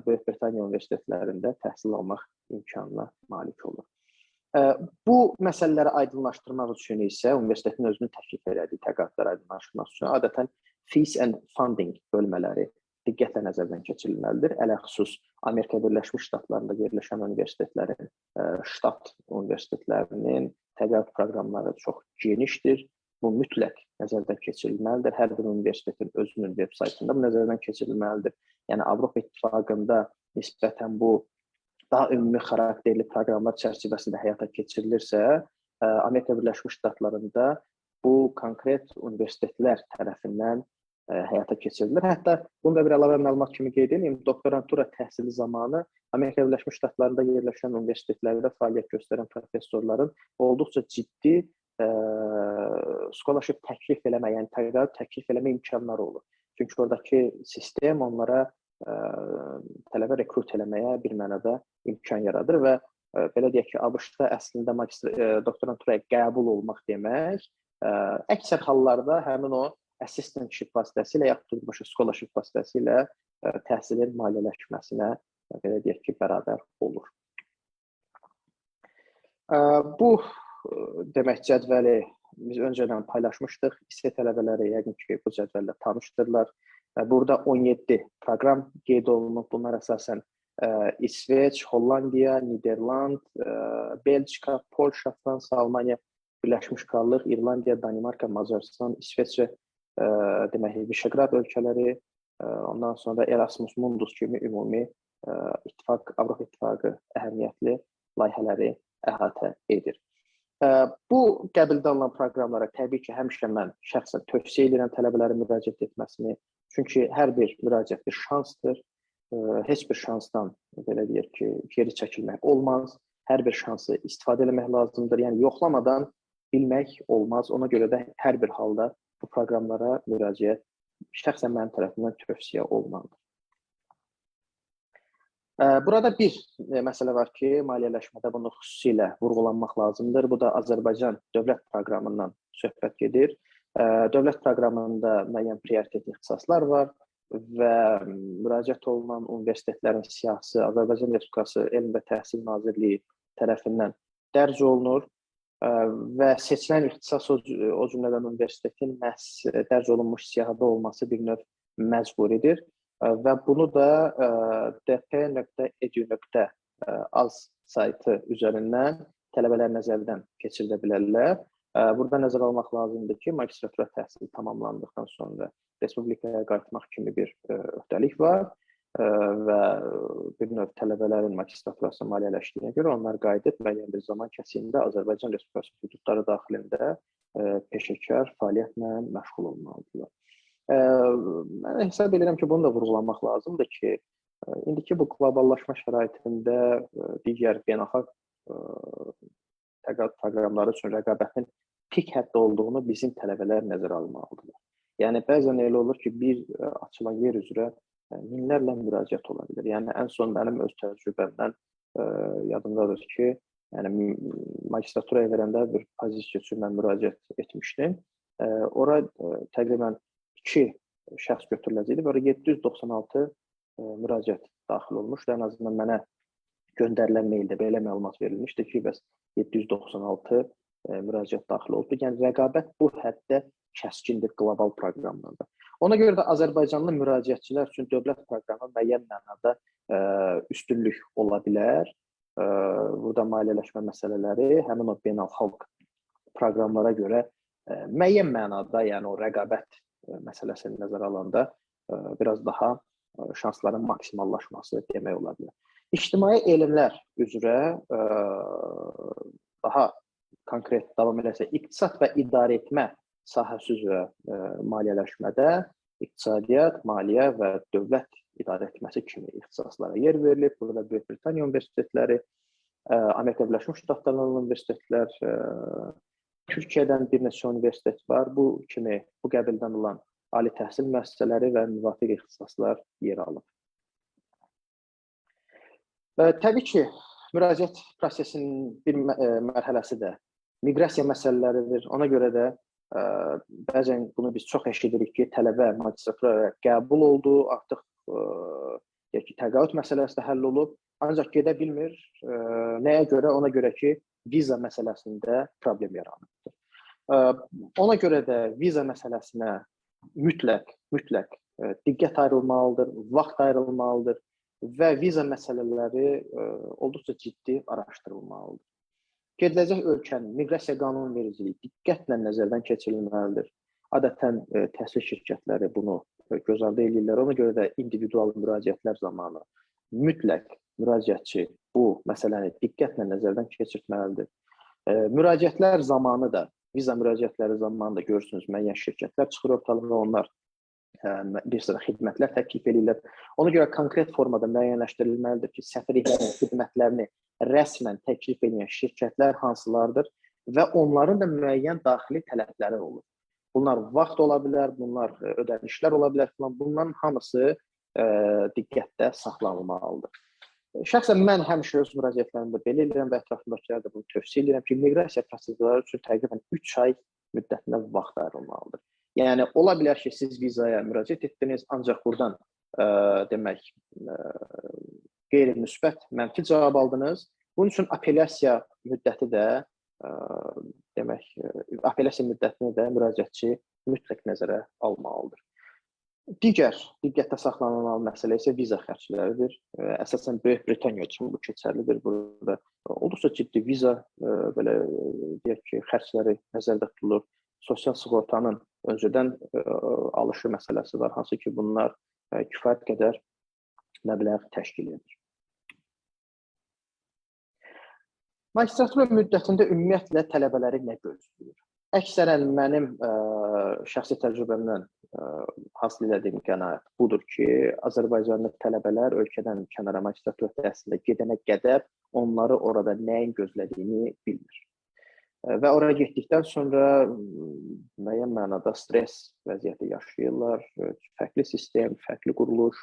C: Böyük Britaniya universitetlərində təhsil almaq imkanına malik olur. Bu məsələləri aydınlaşdırmaq üçün isə universitetin özünün təklif elədiyi təqaüdləri aydınlaşdırmaq üçün adətən fees and funding bölmələri diqqətlə nəzərdən keçirilməlidir. Ələxüsus Amerika Birləşmiş Ştatlarında yerləşən universitetlərin, ştat universitetlərinin təqaüd proqramları çox genişdir. Bu mütləq nəzərdən keçirilməlidir. Hər bir universitetin özünün veb saytında bu nəzərdən keçirilməlidir. Yəni Avropa İttifaqında nisbətən bu daha ümumi xarakterli proqramlar çərçivəsində həyata keçirilirsə, Amerika Birləşmiş Ştatlarında bu konkret universitetlər tərəfindən həyata keçirilir. Hətta bunu da bir əlavə məlumat kimi qeyd edeyim, doktorantura təhsili zamanı Amerika Birləşmiş Ştatlarında yerləşən universitetlərdə fəaliyyət göstərən professorların olduqca ciddi scholarship təklif eləmə, yəni təqaüd təklif eləmə imkanları olur. Çünki oradakı sistem onlara tələbə rekrut eləməyə bir mənada imkan yaradır və belə deyək ki, ABŞ-da əslində doktoranturaya qəbul olmaq demək, əksər hallarda həmin o assistantship vasitəsilə yaxud da scholarship vasitəsilə təhsilin maliyyələşməsinə belə deyək ki, bərabər olur. Bu demək cədvəli biz öncədən paylaşmışdıq. İST tələbələri yəqin ki, bu cədvəllə tanışdırlar. Burada 17 proqram qeyd olunub. Bunlar əsasən İsveç, Hollandiya, Niderland, Belçika, Polşa, Fransa, Almaniya, Birləşmiş Krallıq, İrlandiya, Danimarka, Macaristan, İsveçrə, demək, Vişeqrad ölkələri, ondan sonra Erasmus Mundus kimi ümumi Avropa İttifaqı əhəmiyyətli layihələri əhatə edir. Bu qəbulda alınan proqramlara təbii ki, həmişə mən şəxsən tövsiyə edirəm tələbələrin müraciət etməsini. Çünki hər bir müraciət bir şansdır. Heç bir şansdan, belə deyək ki, geri çəkilmək olmaz. Hər bir şansı istifadə etmək lazımdır. Yəni, yoxlamadan bilmək olmaz. Ona görə də hər bir halda bu proqramlara müraciət şəxsən mənim tərəfimdən tövsiyə olunmalıdır. Burada bir məsələ var ki, maliyyələşmədə bunu xüsusilə vurğulanmaq lazımdır. Bu da Azərbaycan dövlət proqramından söhbət gedir. Dövlət proqramında müəyyən prioritet ixtisaslar var və müraciət olunan universitetlərin siyahısı Azərbaycan Respublikası Elm və Təhsil Nazirliyi tərəfindən dərc olunur və seçilən ixtisas o cümlədən universitetin məhz dərc olunmuş siyahıda olması bir növ məcburidir. Və bunu da dp.edu.az saytı üzərindən tələbələr nəzərdən keçirdə bilərlər. Burada nəzərə almaq lazımdır ki, magistratura təhsili tamamlandıqdan sonra respublikaya qayıtmaq kimi bir öhdəlik var və bir növ tələbələrin magistraturası maliyyələşdiyinə görə onlar qayıdıb müəyyən bir zaman kəsiyində Azərbaycan Respublikası hüdudları daxilində peşəkar fəaliyyətlə məşğul olmalıdırlar. Mən hesab edirəm ki, bunu da vurğulamaq lazımdır ki, indiki bu qloballaşma şəraitində digər beynəlxalq təqaüd proqramları üçün rəqabətin pik həddə olduğunu bizim tələbələr nəzərə almalıdırlar. Yəni, bəzən elə olur ki, bir açılan yer üzrə minlərlə müraciət ola bilər. Yəni, ən son mənim öz təcrübəmdən yadımdadır ki, yəni, magistraturaya verəndə bir pozisiya üçün mən müraciət etmişdim. Ora təqribən 2 şəxs götürüləcəkdi və ora 796 müraciət daxil olmuşdu. Ən azından mənə göndərilən maildə belə məlumat verilmişdi ki, bəs 796 müraciət daxil oldu. Yəni, rəqabət bu həddə kəskindir qlobal proqramlarda. Ona görə də Azərbaycanlı müraciətçilər üçün dövlət proqramı müəyyən mənada üstünlük ola bilər. Burada maliyyələşmə məsələləri həmin o beynəlxalq proqramlara görə müəyyən mənada, yəni o rəqabət məsələsini nəzərə alanda biraz daha şansların maksimallaşması demək ola bilər. İctimai elmlər üzrə daha konkret davam edərsə, iqtisad və idarəetmə sahəsi üzrə maliyyələşmədə iqtisadiyyat, maliyyə və dövlət idarəetməsi kimi ixtisaslara yer verilib. Burada Böyük Britaniya universitetləri, Amerika Birləşmiş Ştatlarının universitetlər, Türkiyədən bir neçə universitet var. Bu kimi bu qəbildən olan ali təhsil müəssisələri və müvafiq ixtisaslar yer alıb. Təbii ki, müraciət prosesinin bir mərhələsi də miqrasiya məsələləridir. Ona görə də bəzən bunu biz çox eşidirik ki, tələbə magistraturaya qəbul oldu, artıq təqaüd məsələsi də həll olub, ancaq gedə bilmir. Nəyə görə? Ona görə ki, viza məsələsində problem yaranıbdır. Ona görə də viza məsələsinə mütləq diqqət ayrılmalıdır, vaxt ayrılmalıdır və viza məsələləri olduqca ciddi araşdırılmalıdır. Gediləcək ölkənin miqrasiya qanunvericiliyi diqqətlə nəzərdən keçirilməlidir. Adətən təhsil şirkətləri bunu göz ardı edirlər. Ona görə də individual müraciətlər zamanı mütləq müraciətçi bu məsələni diqqətlə nəzərdən keçirtməlidir. Müraciətlər zamanı da, viza müraciətləri zamanı da görürsünüz, müəyyən şirkətlər çıxır ortalığa, onlar bir sıra xidmətlər təklif edirlər. Ona görə konkret formada müəyyənləşdirilməlidir ki, səfirliklərin xidmətlərini rəsmən təklif edən şirkətlər hansılardır və onların da müəyyən daxili tələbləri olur. Bunlar vaxt ola bilər, bunlar ödənişlər ola bilər falan. Bunların hamısı diqqətdə saxlanılmalıdır. Şəxsən mən həmişə öz müraciətlərimdə belə edirəm və ətrafımdakilərə də bunu tövsiyə edirəm ki, miqrasiya prosedurları üçün təqribən 3 ay müddətində vaxt ayrılmalıdır. Yəni, ola bilər ki, siz vizaya müraciət etdiniz, ancaq buradan demək, qeyri-müsbət, mənfi cavab aldınız. Bunun üçün apellyasiya müddəti də, demək, apellyasiya müddətini də müraciətçi mütləq nəzərə almalıdır. Digər diqqətdə saxlanılan məsələ isə viza xərcləridir. Əsasən Böyük Britaniya üçün bu keçərlidir. Burada olduqca ciddi viza belə deyək ki, xərcləri nəzərdə tutulur. Sosial sığortanın öncədən alışı məsələsi var, hansı ki, bunlar kifayət qədər məbləğ təşkil edir. Magistratura müddətində ümumiyyətlə tələbələri nə gözləyir? Əksərən mənim şəxsi təcrübəmdən hasil etdiyim qənaət budur ki, Azərbaycanlı tələbələr ölkədən kənara magistratura təhsilinə gedənə qədər onları orada nəyin gözlədiyini bilmir. Və oraya getdikdən sonra müəyyən mənada stres vəziyyəti yaşayırlar. Fərqli sistem, fərqli quruluş,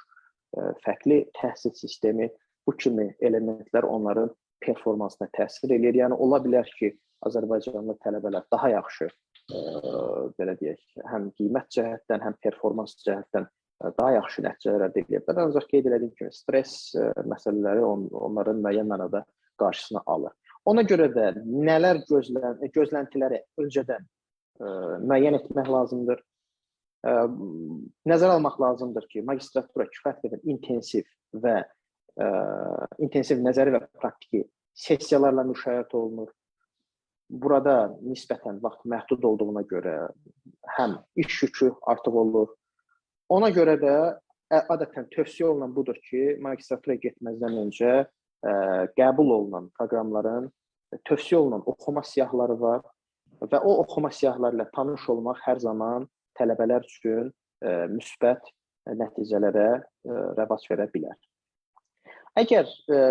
C: fərqli təhsil sistemi, bu kimi elementlər onların performansına təsir edir. Yəni, ola bilər ki, Azərbaycanlı tələbələr daha yaxşı, belə deyək, həm qiymət cəhətdən, həm performans cəhətdən daha yaxşı nəticələr əldə edirlər. Ancaq qeyd etdiyim kimi, stres məsələləri onların müəyyən mənada qarşısını alır. Ona görə də nələr gözləntiləri öncədən müəyyən etmək lazımdır. Nəzərə almaq lazımdır ki, magistratura kifayət qədər intensiv nəzəri və praktiki sessiyalarla müşayiət olunur. burada nisbətən vaxt məhdud olduğuna görə həm iş yükü artıq olur. Ona görə də adətən tövsiyə olunan budur ki, magistratura getməzdən öncə qəbul olunan proqramların tövsiyə olunan oxuma siyahıları var və o oxuma siyahıları ilə tanış olmaq hər zaman tələbələr üçün müsbət nəticələrə rəvac verə bilər. Əgər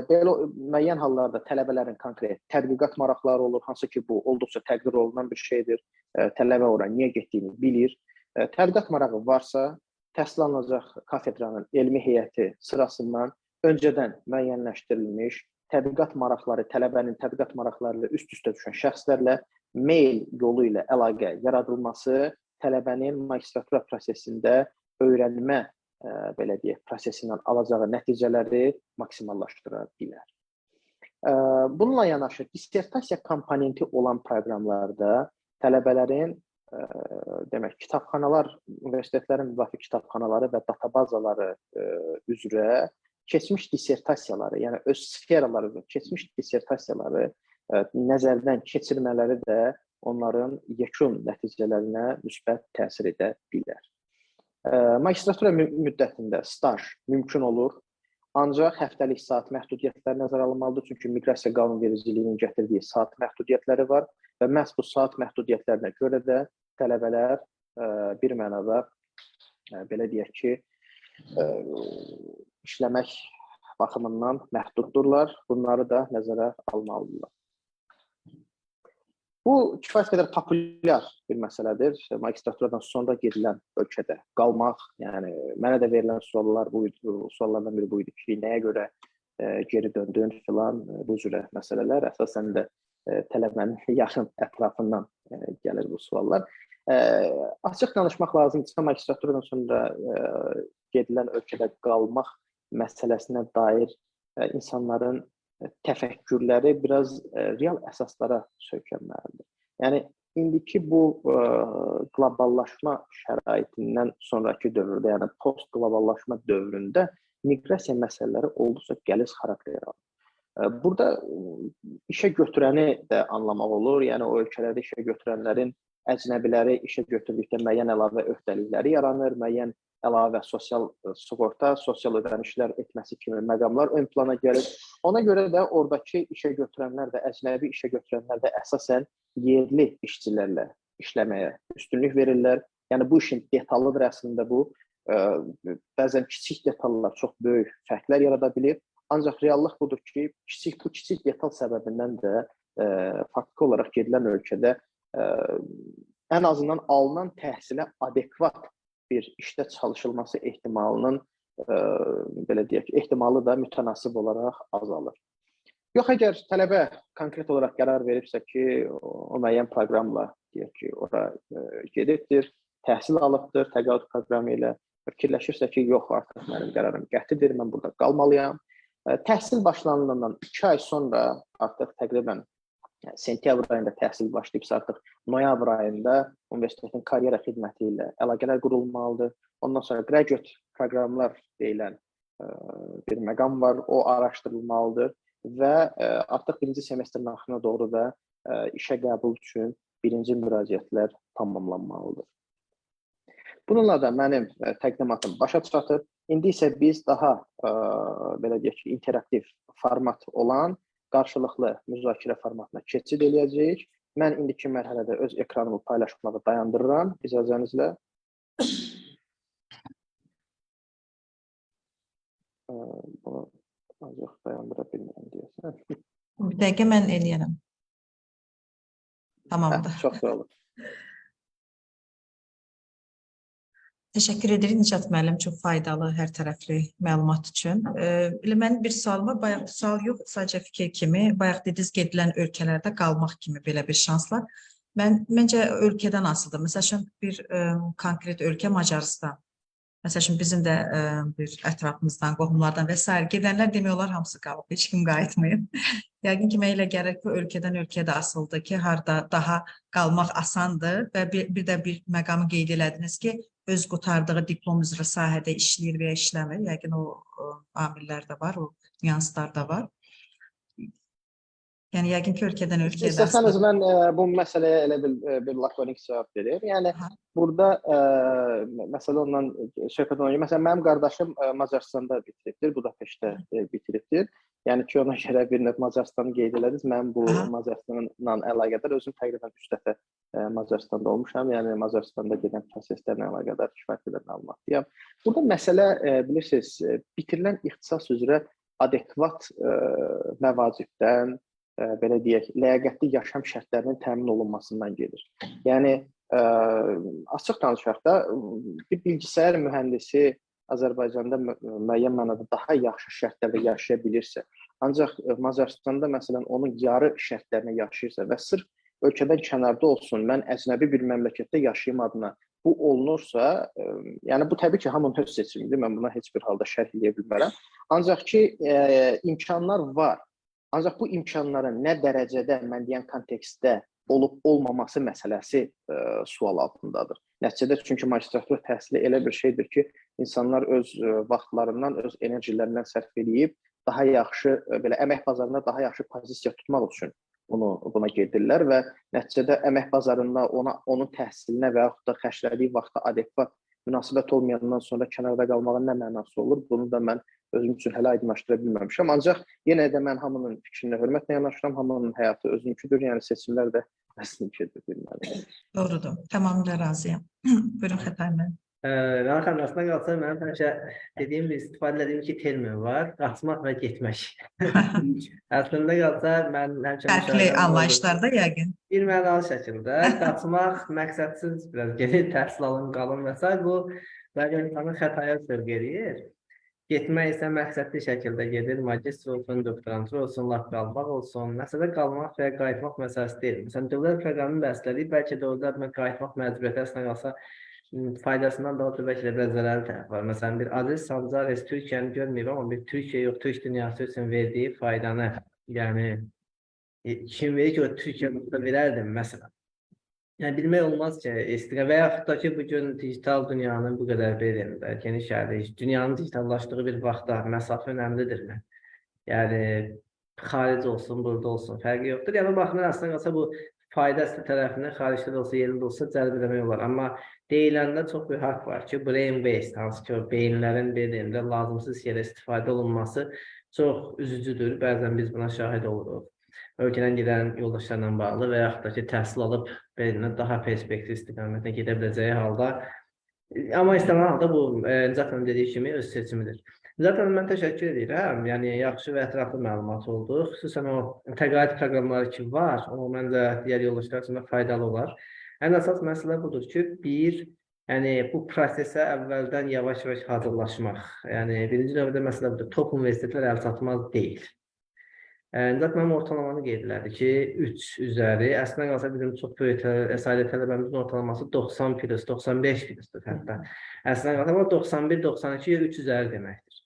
C: belə müəyyən hallarda tələbələrin konkret tədqiqat maraqları olur, hansı ki bu olduqca təqdir olunan bir şeydir, tələbə ora niyə getdiyini bilir. Tədqiqat marağı varsa, təhsil alınacaq kafedranın elmi heyəti sırasından öncədən müəyyənləşdirilmiş tədqiqat maraqları, tələbənin tədqiqat maraqları ilə üst-üstə düşən şəxslərlə mail yolu ilə əlaqə yaradılması tələbənin magistratura prosesində öyrənmə belə deyək, prosesindən alacağı nəticələri maksimallaşdıra bilər. Bununla yanaşı, dissertasiya komponenti olan proqramlarda tələbələrin demək, kitabxanalar, universitetlərin müvafiq kitabxanaları və databazaları üzrə keçmiş dissertasiyaları, yəni öz sferaları üzrə keçmiş dissertasiyaları nəzərdən keçirmələri də onların yekun nəticələrinə müsbət təsir edə bilər. Magistratura müddətində staj mümkün olur, ancaq həftəlik saat məhdudiyyətləri nəzərə alınmalıdır, çünki miqrasiya qanunvericiliyinin gətirdiyi saat məhdudiyyətləri var və məhz bu saat məhdudiyyətlərinə görə də tələbələr bir mənada belə deyək ki, işləmək baxımından məhduddurlar, bunları da nəzərə almalıdırlar. Bu kifayət qədər populyar bir məsələdir. Magistraturadan sonra gedilən ölkədə qalmaq, yəni mənə də verilən suallardan biri bu idi ki, nəyə görə geri döndün filan bu cürə məsələlər. Əsasən də tələbənin yaxın ətrafından gəlir bu suallar. Açıq danışmaq lazımdırsa, magistraturadan sonra gedilən ölkədə qalmaq məsələsinə dair insanların təfəkkürləri biraz real əsaslara söykənməlidir. Yəni, indiki bu qloballaşma şəraitindən sonraki dövrdə, yəni post-qloballaşma dövründə miqrasiya məsələləri olduqca qəliz xarakter alır. Burada işə götürəni də anlamaq olur, yəni o ölkələrdə işə götürənlərin əcnəbiləri işə götürdükdə müəyyən əlavə öhdəlikləri yaranır, müəyyən əlavə sosial sığorta, sosial ödənişlər etməsi kimi məqamlar ön plana gəlir. Ona görə də oradakı işə götürənlər də, əcnəbi işə götürənlər də əsasən yerli işçilərlə işləməyə üstünlük verirlər. Yəni, bu işin detallıdır əslində bu. Bəzən kiçik detallar çox böyük fərqlər yarada bilir. Ancaq reallıq budur ki, bu kiçik detal səbəbindən də faktiki olaraq gedilən ölkədə ən azından alınan təhsilə adekvat bir işdə çalışılması ehtimalının belə deyək, ehtimalı da mütənasib olaraq azalır. Yox, əgər tələbə konkret olaraq qərar veribsə ki, o müəyyən proqramla deyək ki, ora gedibdir, təhsil alıbdır, təqaüd proqramı ilə fikirləşirsə ki, yox, artıq mənim qərarım qətidir, mən burada qalmalıyam. Təhsil başlanılandan 2 ay sonra artıq təqribən sentyabr ayında təhsil başlayıbsa, artıq noyabr ayında universitetin karyera xidməti ilə əlaqələr qurulmalıdır. Ondan sonra graduate proqramlar deyilən bir məqam var, o araşdırılmalıdır və artıq birinci semestrin axırına doğru da işə qəbul üçün birinci müraciətlər tamamlanmalıdır. Bununla da mənim təqdimatım başa çatır. İndi isə biz daha belə deyək ki, interaktiv format olan qarşılıqlı müzakirə formatına keçid eləyəcəyik. Mən indiki mərhələdə öz ekranımı paylaşmağı dayandırıram, icazənizlə. Bunu ancaq dayandıra bilmirəm deyəsən.
A: Bir dəqiqə mən eləyərəm. Tamamdır.
C: Çox sağ olun.
A: Təşəkkür edirik Nicat müəllim, çox faydalı, hər tərəfli məlumat üçün. Mənim bir sualım var, bayaq sual yox, sadəcə fikir kimi, bayaq dediniz gedilən ölkələrdə qalmaq kimi belə bir şanslar. Məncə ölkədən asılıdır. Məsəl üçün bir konkret ölkə Macarıstan. Məsəl üçün bizim də bir ətrafımızdan, qohumlardan və s. gedənlər demək olar hamısı qalıb, heç kim qayıtmayıb. Yəqin ki, mən elə gəlir ki, ölkədən ölkəyə də asılıdır ki, harada daha qalmaq asandır və bir də bir məqamı qeyd elədiniz ki, öz qutardığı diplom üzrə sahədə işləyir və ya işləmir. Yəqin o amillər də var, o nüanslar da var. Yəni yəqin ki, ölkədən ölkəyə də
C: İstəsəniz
A: asılı.
C: mən bu məsələyə elə bir lakonik cavab vereyim. Yəni
A: Aha.
C: burada məsələ ondan söhbət ona məsələn mənim qardaşım Macarstanda bitiribdir, Budapeştdə bitiribdir. Yəni ki, ona görə bir növ Macarstanı qeyd elədiniz. Mən bu
A: Aha.
C: Macarstanla əlaqədar özüm təqribən 3 dəfə Macarstanda olmuşam. Yəni Macarstanda gedən proseslərlə əlaqədar kifayət qədər məlumatlıyam. Burada məsələ bilirsiniz, bitirilən ixtisas üzrə adekvat məvacibdən, belə deyək, ləyaqətli yaşam şərtlərinin təmin olunmasından gedir. Yəni açıq danışaq da bir bilgisayar mühəndisi Azərbaycanda müəyyən mənada daha yaxşı şərtlərdə yaşaya bilirsə, ancaq Macarstanda məsələn onun yarı şərtlərinə yaşayırsa və sırf ölkədən kənarda olsun, mən əcnəbi bir məmləkətdə yaşayım adına bu olunursa, yəni bu təbii ki, hamının öz seçimidir. Mən buna heç bir halda şərh edə bilmərəm. Ancaq ki, imkanlar var. Ancaq bu imkanların nə dərəcədə mən deyən kontekstdə olub-olmaması məsələsi sual altındadır. Nəticədə çünki magistratura təhsili elə bir şeydir ki, insanlar öz vaxtlarından, öz enerjilərindən sərf edib daha yaxşı, belə əmək bazarında daha yaxşı pozisiya tutmaq üçün buna gedirlər və nəticədə əmək bazarında onun təhsilinə və yaxud da xərclədiyi vaxta adekvat münasibət olmayandan sonra kənarda qalmağın nə mənası olur? Bunu da mən özüm üçün hələ aydınlaşdıra bilməmişəm. Ancaq yenə də mən hamının fikrinə hörmətlə yanaşıram, hamının həyatı özününkidir, yəni seçimlər də əslinikidir bilməli.
A: Doğrudur. Tamamilə razıyam. Buyurun Xətai müəllim.
B: Rəna xanım, aslında qalsa mənim həmişə dediyim, istifadə ediyim iki termin var, qaçmaq və getmək. Əslində qalsa mən həmişə
A: Fərqli anlayışlarda yəqin.
B: bir mənalı şəkildə qaçmaq məqsədsiz biraz gedib təhsil alın, qalın və s. Bu bəzən insanı xətaya sövq edir. Getmək isə məqsədli şəkildə gedir, magistr olsun, doktorantur olsun, lap qalmaq olsun. Məsələ qalmaq və qayıtmaq məsələsi deyil. Məsələn, dövlət proqramını bəslədik, bəlkə də orada qayıtmaq məcburiyyəti əslində qalsa faydasından daha çox bəlkə də biraz zərərli tərəf var. Məsələn, bir Aziz Sancares Türkiyəni görməyib, amma bir Türkiyə yox, Türk dünyası üçün verdiyi faydanı, yəni kim verir ki, o Türkiyə verərdim, məsələn. Yəni, bilmək olmaz ki, və yaxud da ki, bugün digital dünyanın bu qədər belində, geniş yerdə, dünyanın digitallaşdığı bir vaxtda məsafə önəmlidirmi? Yəni, xaric olsun, burada olsun, fərqi yoxdur. Yəni, baxımdan əslində qalsa bu fayda tərəfini xaricdə də olsa, yerində olsa cəlb eləmək olar. Amma deyiləndə çox bir haqq var ki, brain waste, hansı ki, o beyinlərin belində lazımsız yerə istifadə olunması çox üzücüdür. Bəzən biz buna şahid oluruq. Ölkədən gedən yoldaşlarla bağlı və yaxud da ki, təhsil alıb belinə daha perspektiv istiqamətə gedə biləcəyi halda. Amma istənilən halda bu, zaten dediyi kimi öz seçimidir. Zaten mən təşəkkür edirəm. Yəni, yaxşı və ətraflı məlumat oldu. Xüsusən o təqaüd proqramları ki var, amma məncə digər yoldaşlar üçün də faydalı olar. Ən əsas məsələ budur ki, yəni bu prosesə əvvəldən yavaş-yavaş hazırlaşmaq. Yəni, birinci növbədə məsələ budur. Top universitetlər əlçatmaz deyil. Zaten mənim ortalamanı qeyd elədi ki, 3 üzəri. Əslində qalsa bizim çox böyük əsaylı tələbəmizin ortalaması 90 plus, 95 plusdur hətta. Əslində qalsa 91, 92, 3 üzəri deməkdir.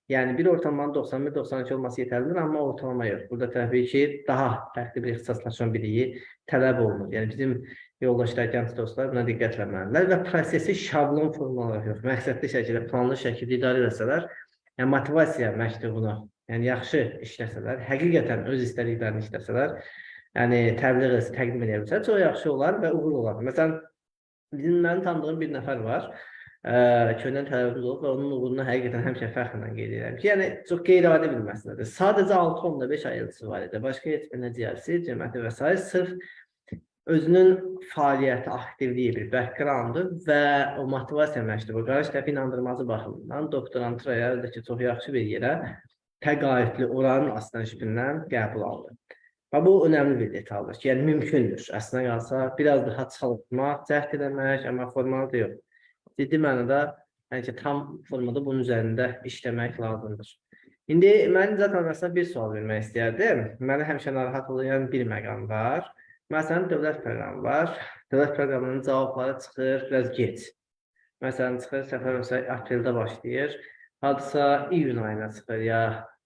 B: Yəni, bir ortalamanın 91-92 olması yetərlidir, amma ortalama yox. Burada təbii ki, daha fərqli bir ixtisaslaşma biliyi tələb olunur. Yəni, bizim yoldaşlar, gənc dostlar buna diqqət etməlidirlər və prosesi şablon formalaraq yox, məqsədli şəkildə, planlı şəkildə idarə etsələr, yəni motivasiya məktubunu, yəni yaxşı işləsələr, həqiqətən öz istədiklərini işləsələr, yəni təbliğ təqdim edə bilsələr, çox yaxşı olar və uğur olar. Məsələn, mənim tanıdığım bir nəfər var. Köhnən tələbəmiz olub və onun uğuruna həqiqətən həmişə fəxrlə qeyd edirəm ki, yəni çox qeyri-adi bir məsələdir. Sadəcə 6-5 ayılısı var idi. Başqa heç bir nəciyəsi, cəmiyyəti və s. Sırf özünün fəaliyyəti, aktivliyi, bir backgroundu və o motivasiya məktubu, qarşı tərəfi inandırmazı baxımından doktoranturaya, özdəki çox yaxşı bir yerə təqaüdlü oranın aslanışindən qəbul aldı. Və bu önəmli bir detaldır ki, yəni mümkündür. Əslində qalsa, biraz daha çalışmaq, cəhd eləmək, amma formal da yox. Ciddi mənada, yəni ki, tam formada bunun üzərində işləmək lazımdır. İndi mən zaten aslında bir sual vermək istəyərdim. Məni həmişə narahat olayan bir məqam var. Məsələn, dövlət proqramı var. Dövlət proqramının cavabları çıxır biraz gec. Məsələn, çıxır, səfər apreldə başlayır. Hadısa iyun ayına çıxır ya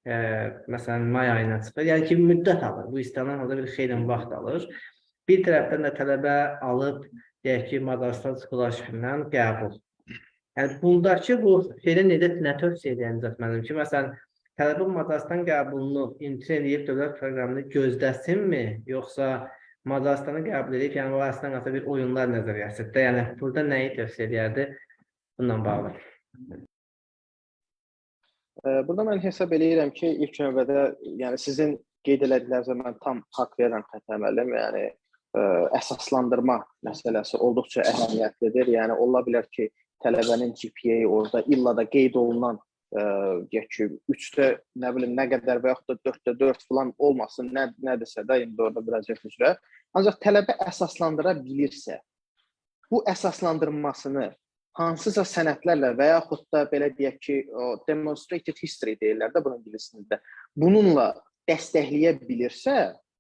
B: məsələn, may ayına çıxır. Yəni ki, müddət alır. Bu istənilən halda bir xeyli vaxt alır. Bir tərəfdən də tələbə alıb, deyək ki, Macarıstan scholarship-indən qəbul. Yəni, bundakı bu şeydə nə tövsiyə edəyiniz etməliyim ki, məsələn, tələbə Macarıstan qəbulunu imtina edib dövlət proqramını gözləsinmi, yoxsa Macarıstanı qəbul edib, yəni o əslən qata bir oyunlar nəzəriyyəsində, yəni burada nəyi tövsiyə edərdi bununla bağlı?
C: Burada mən hesab edirəm ki, ilk növbədə yəni sizin qeyd elədiklərinizə mən tam haqq verirəm Xətər müəllim. Yəni əsaslandırma məsələsi olduqca əhəmiyyətlidir. Yəni ola bilər ki, tələbənin GPA orada illa da qeyd olunan deyək ki, 3-də nə bilim nə qədər və yaxud da 4-də 4 falan olmasın, nədirsə də indi orada müraciət üzrə. Ancaq tələbə əsaslandıra bilirsə, bu əsaslandırmasını hansısa sənədlərlə və yaxud da belə deyək ki, demonstrated history deyirlər də bunun ingilisində, bununla dəstəkləyə bilirsə,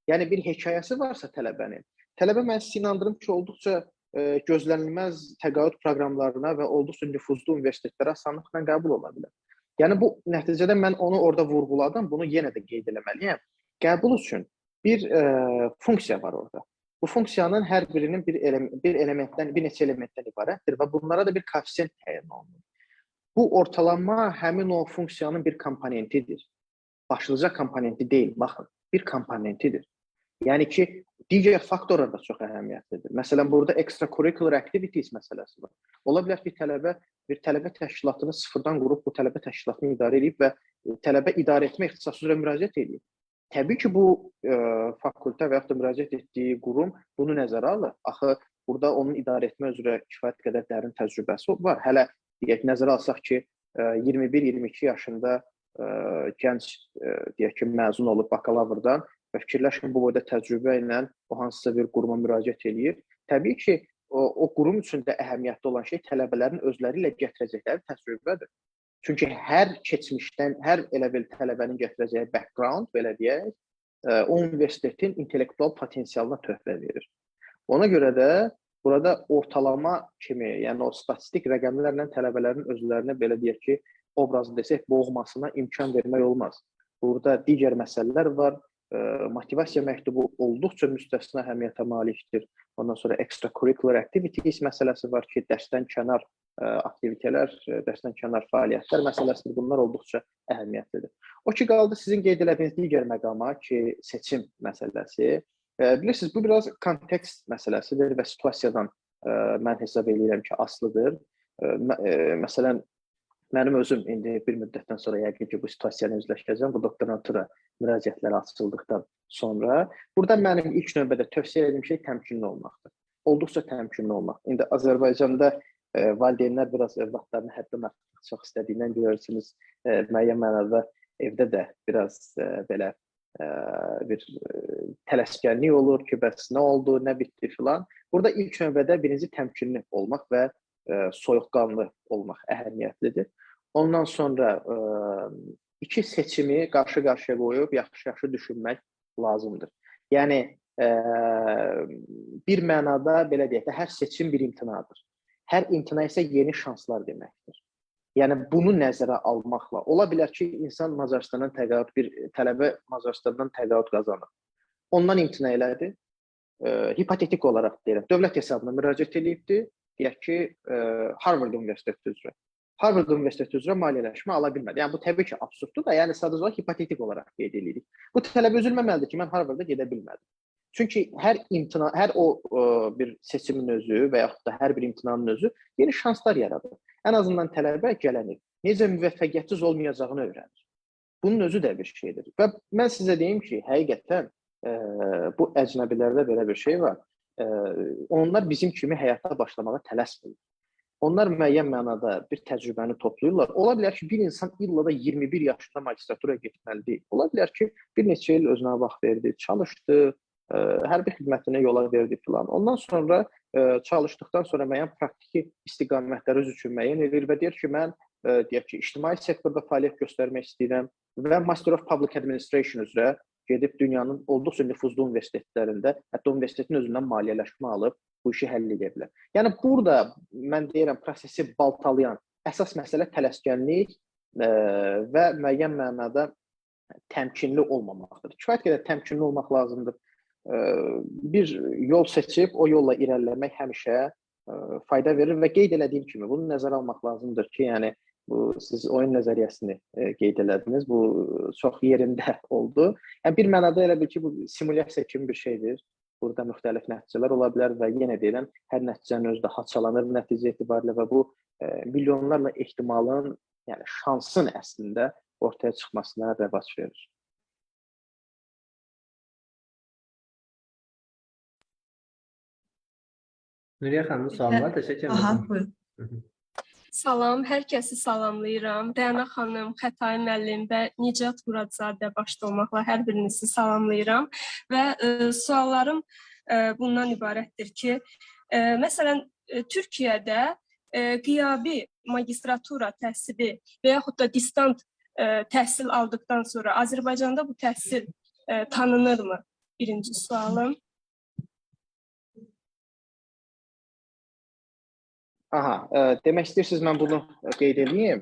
C: yəni bir hekayəsi varsa tələbənin, tələbə mən sizi inandırım ki, olduqca gözlənilməz təqaüd proqramlarına və olduqca nüfuzlu universitetlərə asanlıqla qəbul ola bilər. Yəni bu nəticədə mən onu orada vurğuladım, bunu yenə də qeyd eləməliyəm. Qəbul üçün bir funksiya var orada. Bu funksiyanın hər birinin bir neçə elementdən ibarətdir və bunlara da bir koeffisient təyin olunur. Bu ortalama həmin o funksiyanın bir komponentidir. Başlıca komponenti deyil, baxın, bir komponentidir. Yəni ki, digər faktorlar da çox əhəmiyyətlidir. Məsələn, burada extracurricular activities məsələsi var. Ola bilər ki, bir tələbə təşkilatını sıfırdan qurub bu tələbə təşkilatını idarə edib və tələbə idarə etmə ixtisası üzrə müraciət edib. Təbii ki, bu fakültə və yaxud da müraciət etdiyi qurum bunu nəzərə alır. Axı, burada onun idarə etmə üzrə kifayət qədər dərin təcrübəsi var. Hələ deyək, nəzərə alsaq ki, 21-22 yaşında gənc deyək ki, məzun olub bakalavrdan və fikirləşin bu boyda təcrübə ilə o hansısa bir quruma müraciət eləyir. Təbii ki, o qurum üçün də əhəmiyyətli olan şey tələbələrin özləri ilə gətirəcəkləri təcrübədir. Çünki hər keçmişdən, hər elə bir tələbənin gətirəcəyi background, belə deyək, o universitetin intellektual potensialına töhfə verir. Ona görə də burada ortalama kimi, yəni o statistik rəqəmlərlə tələbələrin özlərinə belə deyək ki, obrazı desək, boğmasına imkan vermək olmaz. Burada digər məsələlər var. Motivasiya məktubu olduqca müstəsna əhəmiyyətə malikdir. Ondan sonra extracurricular activities məsələsi var ki, dərsdən kənar aktivitelər, dərsdən kənar fəaliyyətlər məsələsidir. Bunlar olduqca əhəmiyyətlidir. O ki, qaldı sizin qeyd etdiyiniz digər məqama ki, seçim məsələsi. Bilirsiniz, bu biraz kontekst məsələsidir və situasiyadan mən hesab edirəm ki, asılıdır. Məsələn, mənim özüm indi bir müddətdən sonra yəqin ki, bu situasiyanı üzləşəcəm. Bu doktorantura müraciətləri açıldıqdan sonra. Burada mənim ilk növbədə tövsiyə edildiyim şey təmkinli olmaqdır. Olduqca təmkinli olmaq. İndi Azərbaycanda valideynlər biraz övladlarını həddən artıq çox istədiyindən görürsünüz, müəyyən mənada evdə də biraz belə bir tələskənlik olur ki, bəs nə oldu, nə bitdi filan. Burada ilk növbədə birinci təmkinli olmaq və soyuqqanlı olmaq əhəmiyyətlidir. Ondan sonra iki seçimi qarşı-qarşıya qoyub yaxşı-yaxşı düşünmək lazımdır. Yəni bir mənada belə deyək də, hər seçim bir imtinadır. Hər imtina isə yeni şanslar deməkdir. Yəni bunu nəzərə almaqla ola bilər ki, insan Macarıstandan təqaüd, bir tələbə Macarıstandan təqaüd qazanır. Ondan imtina elədi. Hipotetik olaraq deyirəm, dövlət hesabına müraciət edibdi. Deyək ki, Harvard Universiteti üzrə. Harvard Universiteti üzrə maliyyələşmə ala bilmədi. Yəni bu təbii ki, absurddur da, yəni sadəcə olaraq hipotetik olaraq qeyd edirik. Bu tələbə üzülməməlidir ki, mən Harvarda gedə bilmədim. Çünki hər o bir seçimin özü və yaxud da hər bir imtinanın özü yeni şanslar yaradır. Ən azından tələbə gələnir. Necə müvəffəqiyyətsiz olmayacağını öyrənir. Bunun özü də bir şeydir. Və mən sizə deyim ki, həqiqətən bu əcnəbilərdə belə bir şey var. Onlar bizim kimi həyata başlamağa tələsmir. Onlar müəyyən mənada bir təcrübəni toplayırlar. Ola bilər ki, bir insan illa da 21 yaşında magistraturaya getməli deyil. Ola bilər ki, bir neçə il özünə vaxt verdi, çalışdı, hərbi xidmətinə yola verdi filan. Ondan sonra çalışdıqdan sonra müəyyən praktiki istiqamətləri öz üçün müəyyən edir və deyir ki, mən deyək ki, ictimai sektorda fəaliyyət göstərmək istəyirəm və Master of Public Administration üzrə gedib dünyanın olduqca nüfuzlu universitetlərində, hətta universitetin özündən maliyyələşmə alıb bu işi həll edə bilər. Yəni burada mən deyirəm, prosesi baltalayan əsas məsələ tələskənlik və müəyyən mənada təmkinli olmamaqdır. Kifayət qədər təmkinli olmaq lazımdır. Bir yol seçib o yolla irəliləmək həmişə fayda verir və qeyd elədiyim kimi bunu nəzərə almaq lazımdır ki, yəni Bu siz oyun nəzəriyyəsini qeyd elədiniz. Bu çox yerində oldu. Yəni bir mənada elə bil ki, bu simulyasiya kimi bir şeydir. Burada müxtəlif nəticələr ola bilər və yenə deyirəm, hər nəticənin özü də haçalanır nəticə etibarilə və bu milyonlarla ehtimalın, yəni şansın əslində ortaya çıxmasına rəvac verir.
B: Nuriye xanımın sualı var. Təşəkkür
A: Aha,
B: ederim.
A: buyurun.
D: Salam, hər kəsi salamlayıram. Rəna xanım, Xətay müəllim və Nicat Muradzadə başda olmaqla hər birinizi salamlayıram və suallarım bundan ibarətdir ki, məsələn, Türkiyədə qiyabi magistratura təhsili və yaxud da distant təhsil aldıqdan sonra Azərbaycanda bu təhsil tanınırmı? Birinci sualım.
C: Aha, demək istəyirsiniz mən bunu qeyd edeyim.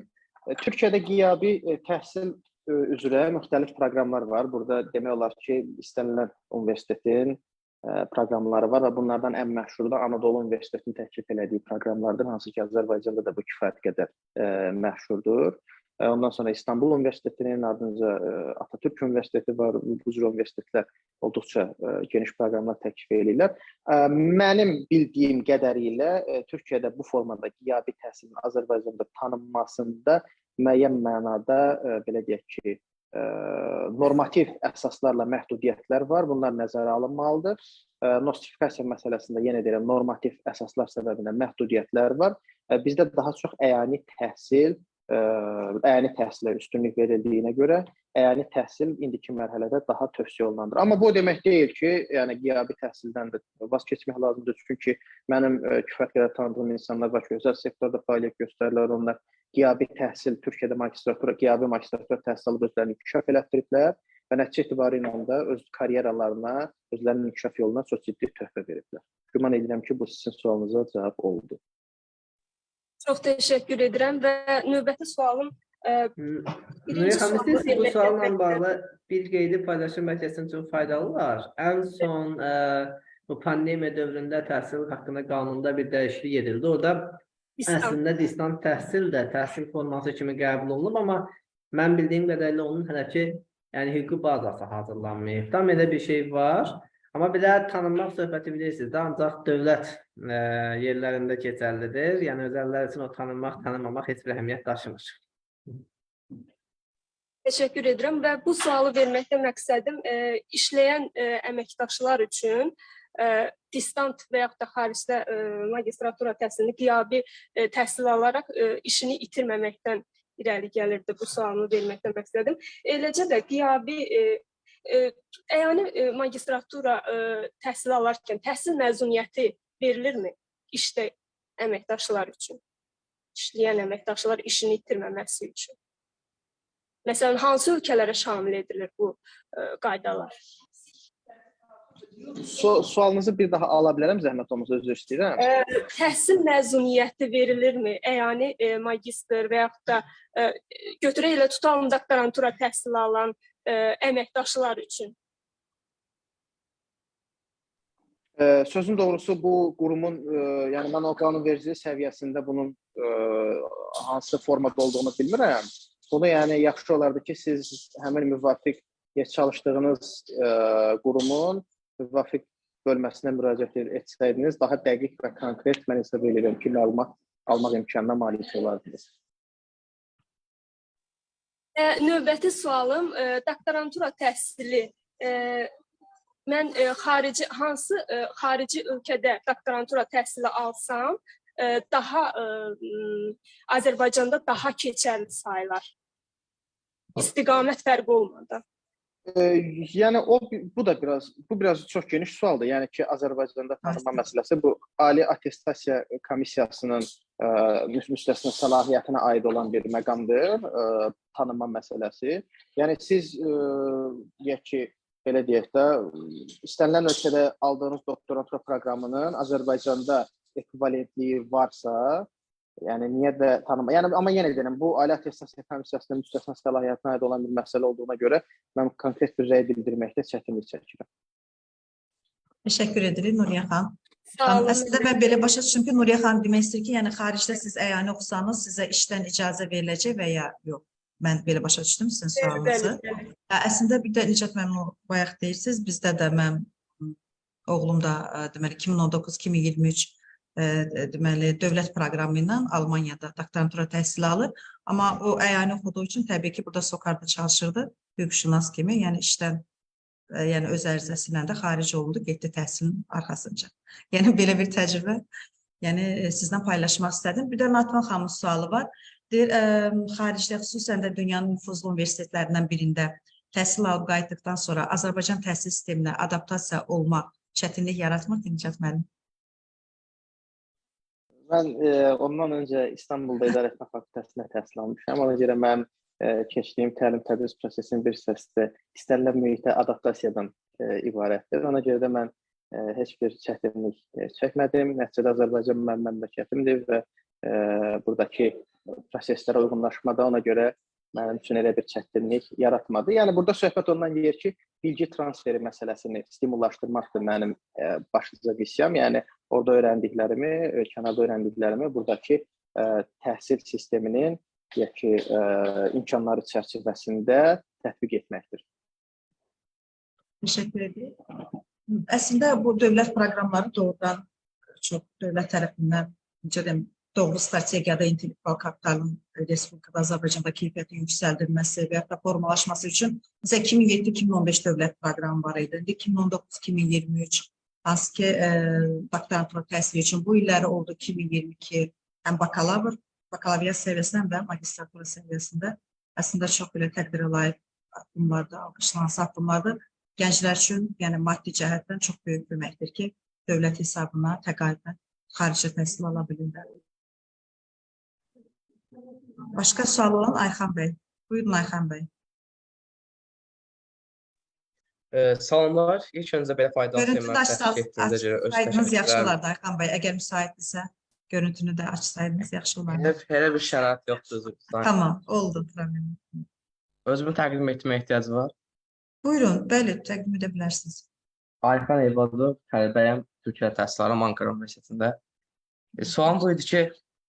C: Türkiyədə qiyabi təhsil üzrə müxtəlif proqramlar var. Burada demək olar ki, istənilən universitetin proqramları var və bunlardan ən məşhuru da Anadolu Universitetinin təklif elədiyi proqramlardır, hansı ki, Azərbaycanda da bu kifayət qədər məşhurdur. Ondan sonra İstanbul Universitetinin, ardınca Atatürk Universiteti var, bu cür universitetlər olduqca geniş proqramlar təklif edirlər. Mənim bildiyim qədərilə Türkiyədə bu formada qiyabi təhsilin Azərbaycanda tanınmasında müəyyən mənada, belə deyək ki, normativ əsaslarla məhdudiyyətlər var, bunlar nəzərə alınmalıdır. Nostrifikasiya məsələsində yenə deyirəm, normativ əsaslar səbəbindən məhdudiyyətlər var. Bizdə daha çox əyani təhsilə üstünlük verildiyinə görə əyani təhsil indiki mərhələdə daha tövsiyə olunandır. Amma bu demək deyil ki, yəni qiyabi təhsildən də vaz keçmək lazımdır. Çünki mənim kifayət qədər tanıdığım insanlar var ki, özəl sektorda fəaliyyət göstərirlər. Onlar qiyabi təhsil, Türkiyədə qiyabi magistratura təhsil alıb özlərini inkişaf elətdiriblər və nəticə etibarilə də öz karyeralarına, özlərinin inkişaf yoluna çox ciddi töhfə veriblər. Güman edirəm ki, bu sizin sualınıza cavab oldu.
D: Çox təşəkkür edirəm və növbəti sualım
B: Nuriye xanım, istəyirsiniz bu sualla bağlı bir qeydi paylaşım bəlkə sizin çox faydalı olar. Ən son bu pandemiya dövründə təhsil haqqında qanunda bir dəyişiklik edildi. Orada əslində distant təhsil də təhsil forması kimi qəbul olunub, amma mən bildiyim qədərilə onun hələ ki, yəni hüquqi bazası hazırlanmayıb. Tam elə bir şey var. Amma belə tanınmaq söhbəti bilirsiniz də, ancaq dövlət yerlərində keçərlidir. Yəni özəllər üçün o tanınmaq, tanınmamaq heç bir əhəmiyyət daşımır.
D: Təşəkkür edirəm və bu sualı verməkdə məqsədim işləyən əməkdaşlar üçün distant və yaxud da xaricdə magistratura təhsilini qiyabi təhsil alaraq işini itirməməkdən irəli gəlirdi bu sualını verməkdə məqsədim. Eləcə də qiyabi əyani magistratura təhsil alarkən təhsil məzuniyyəti verilirmi işdə əməkdaşlar üçün? İşləyən əməkdaşlar işini itirməməsi üçün. Məsələn, hansı ölkələrə şamil edilir bu qaydalar?
C: Sualınızı bir daha ala bilərəm, zəhmət olmasa özür istəyirəm.
D: Təhsil məzuniyyəti verilirmi? Yəni magistr və yaxud da götürək elə tutalım doktorantura təhsil alan əməkdaşlar üçün?
C: Sözün doğrusu bu qurumun, yəni mən o qanunvericiliyi səviyyəsində bunun hansı formada olduğunu bilmirəm. Bunu yəni yaxşı olardı ki, siz həmin müvafiq çalışdığınız qurumun müvafiq bölməsinə müraciət etsəydiniz, daha dəqiq və konkret mən hesab edirəm ki, məlumat almaq imkanına malik olardınız.
D: Növbəti sualım, doktorantura təhsili. Mən hansı xarici ölkədə doktorantura təhsili alsam, daha Azərbaycanda daha keçərli sayılar. İstiqamət fərqi olmadan.
C: Yəni bu biraz çox geniş sualdır. Yəni ki, Azərbaycanda tanınma məsələsi bu Ali Attestasiya Komissiyasının müstəsna səlahiyyətinə aid olan bir məqamdır, tanınma məsələsi. Yəni siz deyək ki, belə deyək də, istənilən ölkədə aldığınız doktorantura proqramının Azərbaycanda ekvivalentliyi varsa, yəni niyə də tanınma? Yəni amma yenə deyirəm, bu Ali Attestasiya Komissiyasının müstəsna səlahiyyətinə aid olan bir məsələ olduğuna görə mən konkret bir rəy bildirməkdə çətinlik çəkirəm.
A: Təşəkkür edirik Nuriyə xanım.
D: Sağ olun.
A: Əslində mən belə başa düşdüm ki, Nuriyə xanım demək istəyir ki, yəni xaricdə siz əyani oxusanız sizə işdən icazə veriləcək və ya yox. Mən belə başa düşdüm sizin sualınızı.
D: Bəli.
A: Əslində bir də Nicat müəllim bayaq deyirsiniz, bizdə də mənim oğlum da deməli 2019-2023 deməli dövlət proqramı ilə Almaniyada doktorantura təhsili alır. Amma o əyani oxuduğu üçün təbii ki, burada SOCAR-da çalışırdı, hüquqşünas kimi, yəni işdən yəni öz ərizəsi ilə də xaric olundu, getdi təhsilin arxasınca. Yəni belə bir təcrübə, yəni sizdən paylaşmaq istədim. Bir də Natman xanımın sualı var. Deyir, xaricdə xüsusən də dünyanın nüfuzlu universitetlərindən birində təhsil alıb qayıtdıqdan sonra Azərbaycan təhsil sisteminə adaptasiya olmaq çətinlik yaratmır ki, Nicat müəllim?
C: Mən ondan öncə İstanbulda İdarəetmə Fakültəsində təhsil almışam. Ona görə mənim keçdiyim təlim-tədris prosesinin bir hissəsi istənilən mühitə adaptasiyadan ibarətdir. Ona görə də mən heç bir çətinlik çəkmədim. Nəticədə Azərbaycan mənim məmləkətimdir və buradakı proseslərə uyğunlaşmada ona görə mənim üçün elə bir çətinlik yaratmadı. Yəni burada söhbət ondan gedir ki, bilgi transferi məsələsini stimullaşdırmaqdır mənim başlıca missiyam. Yəni orada öyrəndiklərimi, kənarda öyrəndiklərimi buradakı təhsil sisteminin imkanları çərçivəsində tətbiq etməkdir.
A: Təşəkkür edirəm. Əslində bu dövlət proqramları doğrudan çox dövlət tərəfindən necə deyim, doğru strategiyada intellektual kapitalın Respublikada Azərbaycanda keyfiyyətin yüksəldilməsi və ya formalaşması üçün bizə 2007-2015 dövlət proqramı var idi. 2019-2023 hansı ki doktorantura təhsili üçün bu illəri oldu 2022 həm bakalavriat səviyyəsində və magistratura səviyyəsində əslində çox belə təqdirə layiq addımlardır, alqışlanası addımlardır. Gənclər üçün, yəni maddi cəhətdən çox böyük köməkdir ki, dövlət hesabına təqaüdlə xarici təhsil ala bilirlər. Başqa sual olan Ayxan bəy. Buyurun Ayxan bəy.
E: Salamlar. İlk öncə belə faydalı
A: Görüntünü
E: temalar təşkil etdiyinizə görə öz
A: açsaydınız yaxşı
E: təşəkkürlərimi.
A: olardı Ayxan bəy. Əgər müsaitdirsə, görüntünü də açsaydınız yaxşı olardı.
E: Elə bir şərait yoxdur.
A: Tamam, oldu. Problem.
E: Özümü təqdim etməyə ehtiyac var.
A: Buyurun, bəli, təqdim edə bilərsiniz.
E: Arifan Eyvazov, tələbəyəm Türkiyə təhsilləri Ankara Universitetində. Sualım bu idi ki,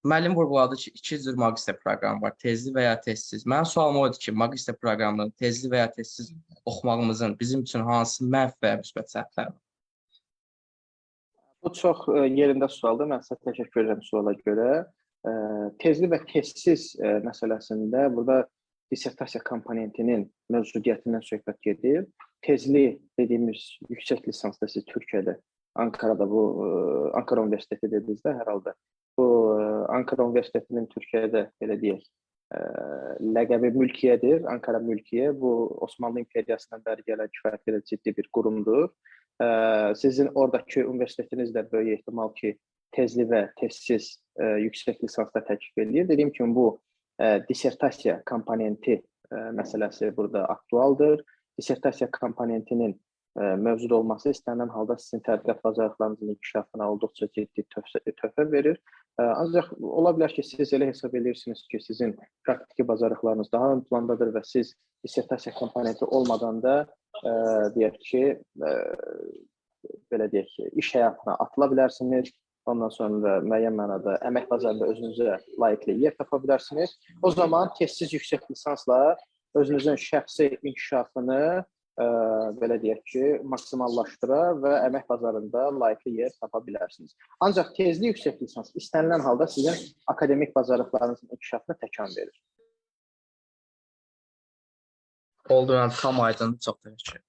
E: müəllim vurğuladı ki, iki cür magistr proqramı var, tezli və ya tezsiz. Mənim sualım o idi ki, magistr proqramını tezli və ya tezsiz oxumağımızın bizim üçün hansı mənfi və ya müsbət cəhətləri var?
C: Bu çox yerində sualdır. Mən sizə təşəkkür edirəm suala görə. Tezli və tezsiz məsələsində burada dissertasiya komponentinin mövcudiyyətindən söhbət gedir. Tezli dediyimiz yüksək lisansda siz Türkiyədə, Ankarada bu Ankara Universiteti dedinizdə hər halda. Bu Ankara Universitetinin Türkiyədə belə deyək, ləqəbi mülkiyyədir. Ankara mülkiyə bu Osmanlı İmperiyasından bəri gələn kifayət qədər ciddi bir qurumdur. Sizin oradakı universitetiniz də böyük ehtimal ki, tezli və tezsiz yüksək lisansda təklif edir. Dediyim kimi bu dissertasiya komponenti məsələsi burada aktualdır. Dissertasiya komponentinin mövcud olması istənilən halda sizin tədqiqat bacarıqlarınızın inkişafına olduqca ciddi töhfə verir. Ancaq ola bilər ki, siz elə hesab edirsiniz ki, sizin praktiki bacarıqlarınız daha ön plandadır və siz dissertasiya komponenti olmadan da deyək ki, belə deyək ki, iş həyatına atıla bilərsiniz. Ondan sonra müəyyən mənada əmək bazarında özünüzə layiqli yer tapa bilərsiniz. O zaman tezsiz yüksək lisansla özünüzün şəxsi inkişafını belə deyək ki, maksimallaşdıra və əmək bazarında layiqli yer tapa bilərsiniz. Ancaq tezli yüksək lisans istənilən halda sizin akademik bacarıqlarınızın inkişafına təkan verir.
E: Oldu, yəni tam aydın, çox təşəkkür.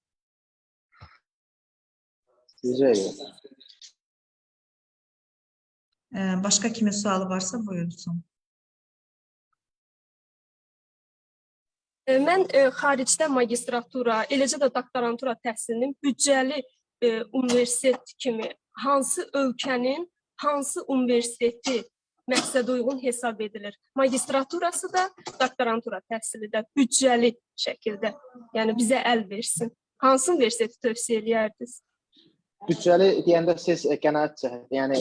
C: Rica edirəm.
A: Başqa kimin sualı varsa buyursun.
D: Mən xaricdə magistratura, eləcə də doktorantura təhsilinin büdcəli universitet kimi hansı ölkənin, hansı universiteti məqsədə uyğun hesab edilir? Magistraturası da, doktorantura təhsili də büdcəli şəkildə, yəni bizə əl versin. Hansı universiteti tövsiyə edərdiniz?
C: Büdcəli deyəndə siz qənaət cəhəti, yəni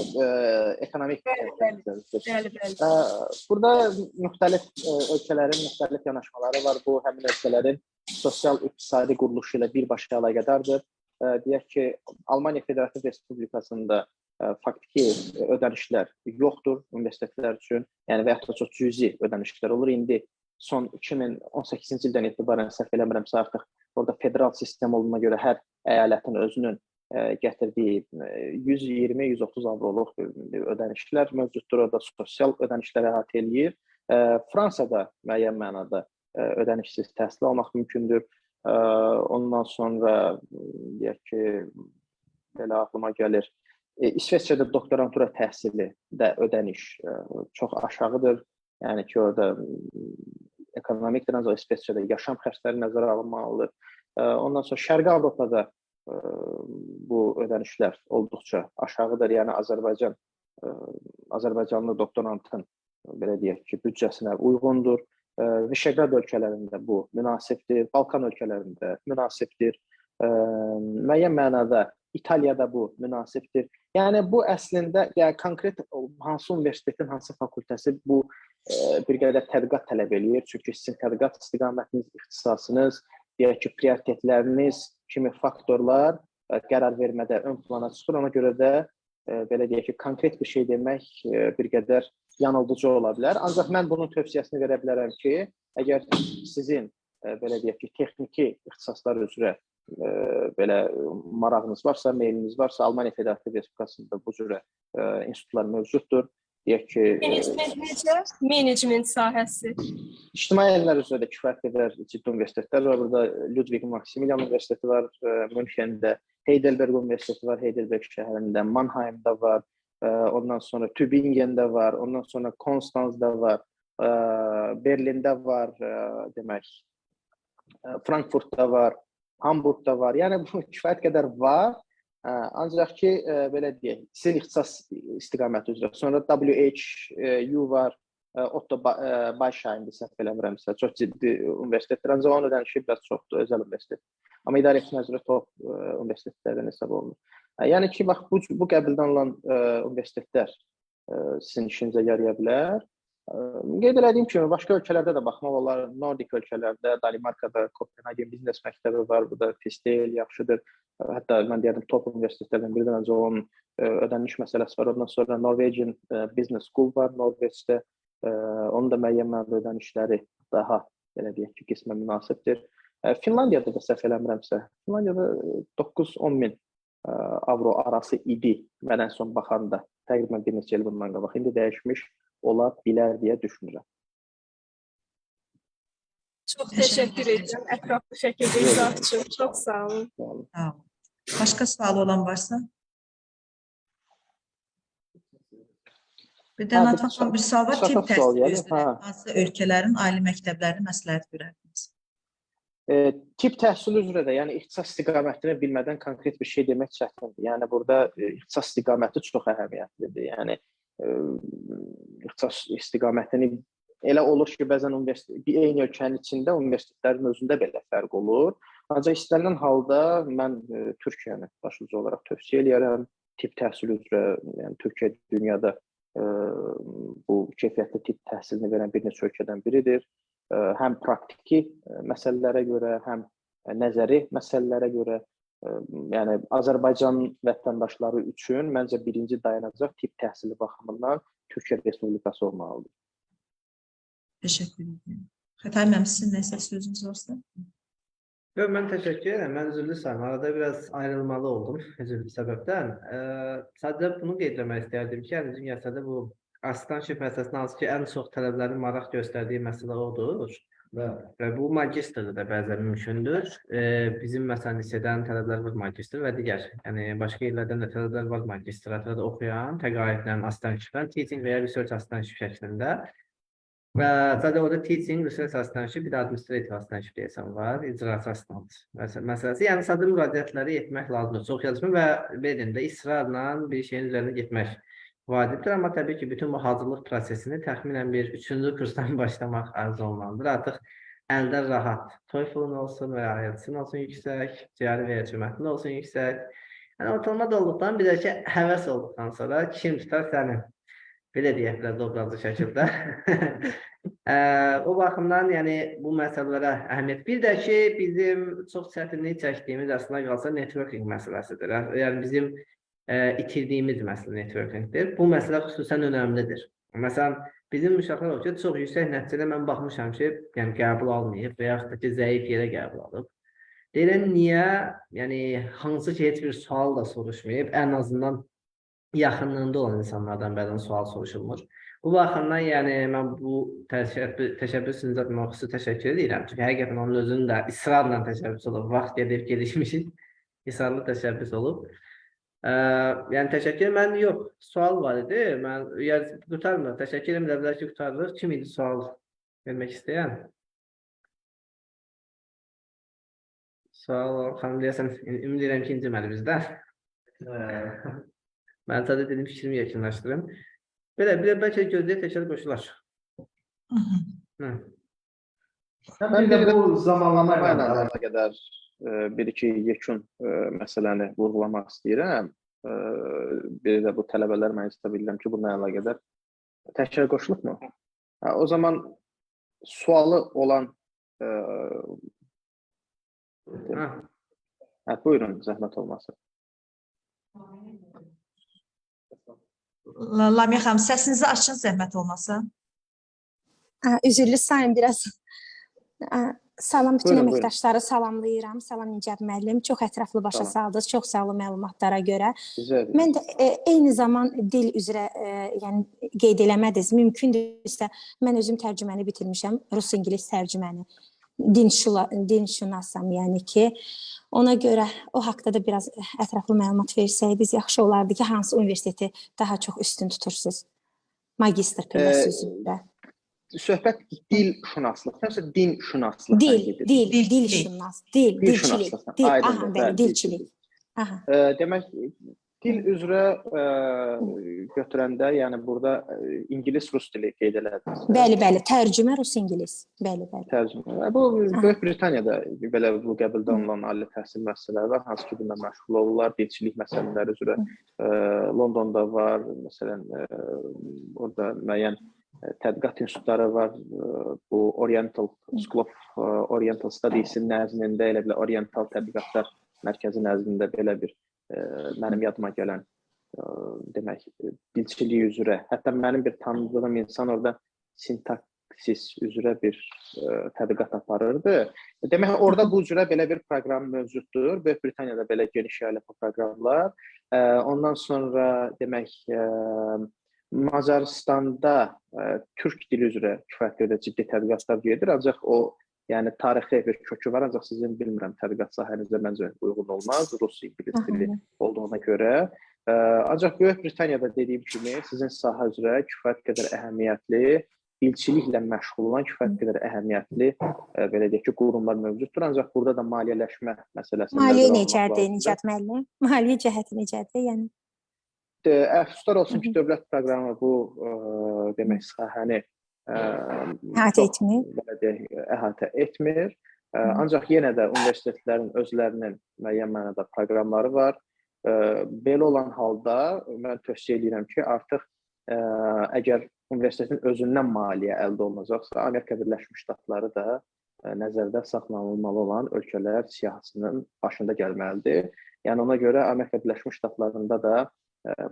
C: ekonomik
D: Bəli.
C: Burada müxtəlif ölkələrin müxtəlif yanaşmaları var. Bu, həmin ölkələrin sosial-iqtisadi quruluşu ilə birbaşa əlaqədardır. deyək ki, Almaniya Federativ Respublikasında faktiki ödənişlər yoxdur universitetlər üçün, yəni və yaxud da çox cüzi ödənişlər olur. İndi son 2018-ci ildən etibarən səhv eləmirəmsə artıq orada federal sistem olduğuna görə hər əyalətin özünün gətirdiyi 120-130 avroluq ödənişlər mövcuddur. Orada sosial ödənişləri əhatə eləyir. Fransada müəyyən mənada ödənişsiz təhsil almaq mümkündür. Ondan sonra deyək ki, belə ağlıma gəlir, İsveçrədə doktorantura təhsili də ödəniş çox aşağıdır. Yəni ki, orada ekonomikdən ancaq İsveçrədə yaşam xərcləri nəzərə alınmalıdır. Ondan sonra Şərqi Avropada bu ödənişlər olduqca aşağıdır. Yəni Azərbaycanlı doktorantın belə deyək ki, büdcəsinə uyğundur. Viseqrad ölkələrində bu münasibdir, Balkan ölkələrində münasibdir. Müəyyən mənada İtaliyada bu münasibdir. Yəni bu əslində konkret hansı universitetin, hansı fakültəsi bu bir qədər tədqiqat tələb eləyir. Çünki sizin tədqiqat istiqamətiniz, ixtisasınız, deyək ki, prioritetləriniz kimi faktorlar qərar vermədə ön plana çıxır. Ona görə də belə deyək ki, konkret bir şey demək bir qədər yanıldıcı ola bilər. Ancaq mən bunun tövsiyəsini verə bilərəm ki, əgər sizin belə deyək ki, texniki ixtisaslar üzrə belə marağınız varsa, meyliniz varsa, Almaniya Federativ Respublikasında bu cürə institutlar mövcuddur. Deyək ki,
D: Menecment sahəsi.
C: İctimai elmlər üzrə də kifayət qədər ciddi universitetlər var. Burada Ludwig Maximilian Universiteti var, Münxendə, Heidelberg Universiteti var, Heidelberg şəhərində, Mannheimdə var, ondan sonra Tübingendə var, ondan sonra Konstanzda var, Berlində var, demək, Frankfurtda var, Hamburgda var. Yəni bu kifayət qədər var. Ancaq ki, belə deyək, sizin ixtisas istiqaməti üzrə. Sonra WHU var, Otto Bayşayndır, səhv eləmirəmsə, çox ciddi universitetdir. Ancaq onun ödənişi biraz çoxdur, özəl universitet. Amma idarə etmə üzrə top universitetlərdən hesab olunur. Yəni ki, bax, bu qəbuldan olan universitetlər sizin işinizə yaraya bilər. Qeyd elədiyim kimi, başqa ölkələrdə də baxmaq olar. Nordik ölkələrdə, Danimarkada Kopenhagen Biznes Məktəbi var, bu da pis deyil, yaxşıdır. Hətta mən deyərdim, top universitetlərdən biridən öncə onun ödəniş məsələsi var. Ondan sonra Norwegian Business School var Norveçdə. Onun da müəyyən mənada ödənişləri daha, belə deyək ki, qismən münasibdir. Finlandiyada da səhv eləmirəmsə, Finlandiyada 9-10 min avro arası idi mən ən son baxanda. Təqribən bir neçə il bundan qabaq. İndi dəyişmiş ola bilər deyə düşünürəm.
D: Çox təşəkkür edirəm ətraflı şəkildə izah üçün. Çox sağ olun.
A: Sağ olun. Başqa sualı olan varsa? Bir də Nathan, bir sual var. Tibb təhsili üzrə hansı ölkələrin ali məktəblərini məsləhət görərdiniz?
C: Tibb təhsili üzrə də, yəni ixtisas istiqamətini bilmədən konkret bir şey demək çətindir. Yəni burada ixtisas istiqaməti çox əhəmiyyətlidir. Yəni ixtisas istiqamətini elə olur ki, bəzən eyni ölkənin içində universitetlərin özündə belə fərq olur. Ancaq istənilən halda mən Türkiyəni başlıca olaraq tövsiyə edərəm. Tibb təhsili üzrə, yəni Türkiyə dünyada bu keyfiyyətli tibb təhsilini verən bir neçə ölkədən biridir. Həm praktiki məsələlərə görə, həm nəzəri məsələlərə görə, yəni Azərbaycan vətəndaşları üçün məncə birinci dayanacaq tibb təhsili baxımından Türkiyə Respublikası olmalıdır.
A: Təşəkkür edirəm. Xətay müəllim, sizin nəsə sözünüz varsa?
B: Yox, mən təşəkkür edirəm. Mən üzrlü sayım. Arada biraz ayrılmalı oldum üzrlü səbəbdən. Sadəcə bunu qeyd etmək istərdim ki, yəni dünyada bu assistantship məsələsində hansı ki, ən çox tələblərin maraq göstərdiyi məsələ odur. Və bu magistrda da bəzən mümkündür. Bizim məsələn liseydən tələblər var magistr və digər, yəni başqa yerlərdən də tələblər var magistraturada oxuyan, təqaüdlə assistantship, teaching və ya research assistantship şəklində. Və zaten orada teaching, research assistantship, bir də administrative assistantship deyəsən var, icraçı assistant məsələsi. Yəni sadə müraciətləri etmək lazımdır. Çox yazma və belində israrla bir şeyin üzərində getmək vacibdir. Amma təbii ki, bütün bu hazırlıq prosesini təxminən bir 3-cü kursdan başlamaq arzu olmalıdır. Artıq əldə rahat TOEFL-un olsun və ya IELTS-in olsun yüksək, cəri və ya cümlətin olsun yüksək. Yəni ortalama da olduqdan bir də ki, həvəs olduqdan sonra kim tutar səni? Belə deyək, biraz obrazlı şəkildə. O baxımdan yəni bu məsələlərə əhəmiyyət. Bir də ki, bizim çox çətinlik çəkdiyimiz əslində qalsa networking məsələsidir. Yəni bizim itirdiyimiz məsələ networkingdir. Bu məsələ xüsusən önəmlidir. Məsələn, bizim uşaqlar olsa çox yüksək nəticədə mən baxmışam ki, yəni qəbul almayıb və yaxud da ki, zəif yerə qəbul alıb. Deyirəm, niyə? Yəni, hansı ki, heç bir sual da soruşmayıb, ən azından yaxınlığında olan insanlardan bəzən sual soruşulmur. Bu baxımdan, yəni, mən bu təşəbbüsünüzə xüsusi təşəkkür edirəm. Çünki həqiqətən onun özünün də israrla təşəbbüs olub, vaxt gedib gelişmişik, israrlı təşəbbüs olub. Yəni, təşəkkür edirəm. Mən yox, sual var idi. Mən qurtarmır. Təşəkkür edirəm, dəblər ki, qurtarılır. Kim idi sual vermək istəyən? Sual, xanım deyəsən, ümid edirəm ki, inciməli bizdən. Mən sadəcə dedim, fikrimi yekunlaşdırım. Belə, bəlkə gözləyə təkrar qoşular.
C: Mən bir də bu zamanlama ilə əlaqədar bir-iki yekun məsələni vurğulamaq istəyirəm. Bir də bu tələbələr mən istə bilirəm ki, bununla əlaqədar təkrar qoşulubmu? O zaman sualı olan buyurun, zəhmət olmasın.
A: Lamiyə xanım, səsinizi açın, zəhmət olmasa.
F: Üzürlü sayın biraz. Salam bütün
C: Buyurun,
F: əməkdaşları salamlayıram. Salam Nicat müəllim. Çox ətraflı başa saldınız. Çox sağ olun məlumatlara görə. Mən də eyni zaman dil üzrə yəni qeyd eləmədiniz. Mümkündürsə mən özüm tərcüməni bitirmişəm. Rus-İngilis tərcüməni. Din şünasam, yəni ki. Ona görə o haqqda da biraz ətraflı məlumat versəydiniz, yaxşı olardı ki, hansı universiteti daha çox üstün tutursunuz? Magistr pilləsi üzrə.
C: Söhbət dil şünaslıq, yoxsa din şünaslıq?
F: Dilçilik.
C: Demək, dil üzrə götürəndə, yəni burada İngilis-Rus dili qeyd elədiniz.
F: Bəli, tərcümə Rus-İngilis. Bəli.
C: Tərcümə. Bu, Böyük Britaniyada belə bu qəbulda olunan ali təhsil müəssisələri var, hansı ki, bununla məşğul olurlar, dilçilik məsələləri üzrə. Londonda var, məsələn, orada müəyyən tədqiqat institutları var. Bu Oriental School of Oriental Studies-in nəzdində, elə belə Oriental Tədqiqatlar Mərkəzi nəzdində belə bir mənim yadıma gələn demək, dilçiliyi üzrə. Hətta mənim bir tanıdığım insan orada sintaksis üzrə bir tədqiqat aparırdı. Demək, orada bu üzrə belə bir proqram mövcuddur. Böyük Britaniyada belə geniş yayılmış proqramlar. Ondan sonra demək, Macaristanda türk dili üzrə kifayət ciddi tədqiqatlar gedir. Ancaq o, yəni tarixi bir kökü var, ancaq sizin bilmirəm, tədqiqat sahənizdə məncə uyğun olmaz, Rus-İngilis dili olduğuna görə. Ancaq Böyük Britaniyada dediyim kimi, sizin sahə üzrə kifayət qədər əhəmiyyətli, dilçiliklə məşğul olan kifayət qədər əhəmiyyətli, belə deyək ki, qurumlar mövcuddur. Ancaq burada da maliyyələşmə məsələsində...
F: Maliyyə necədir, Nicat müəllim? Maliyyə cəhəti necədir, yəni?
C: Əfsuslar olsun ki, dövlət proqramı bu, demək, sahəni əhatə etmir. Ancaq yenə də universitetlərin özlərinin müəyyən mənada proqramları var. Belə olan halda mən tövsiyə edirəm ki, artıq əgər universitetin özündən maliyyə əldə olunacaqsa, Amerika Birləşmiş Ştatları da nəzərdə saxlanılmalı olan ölkələr siyahısının başında gəlməlidir. Yəni ona görə Amerika Birləşmiş Ştatlarında da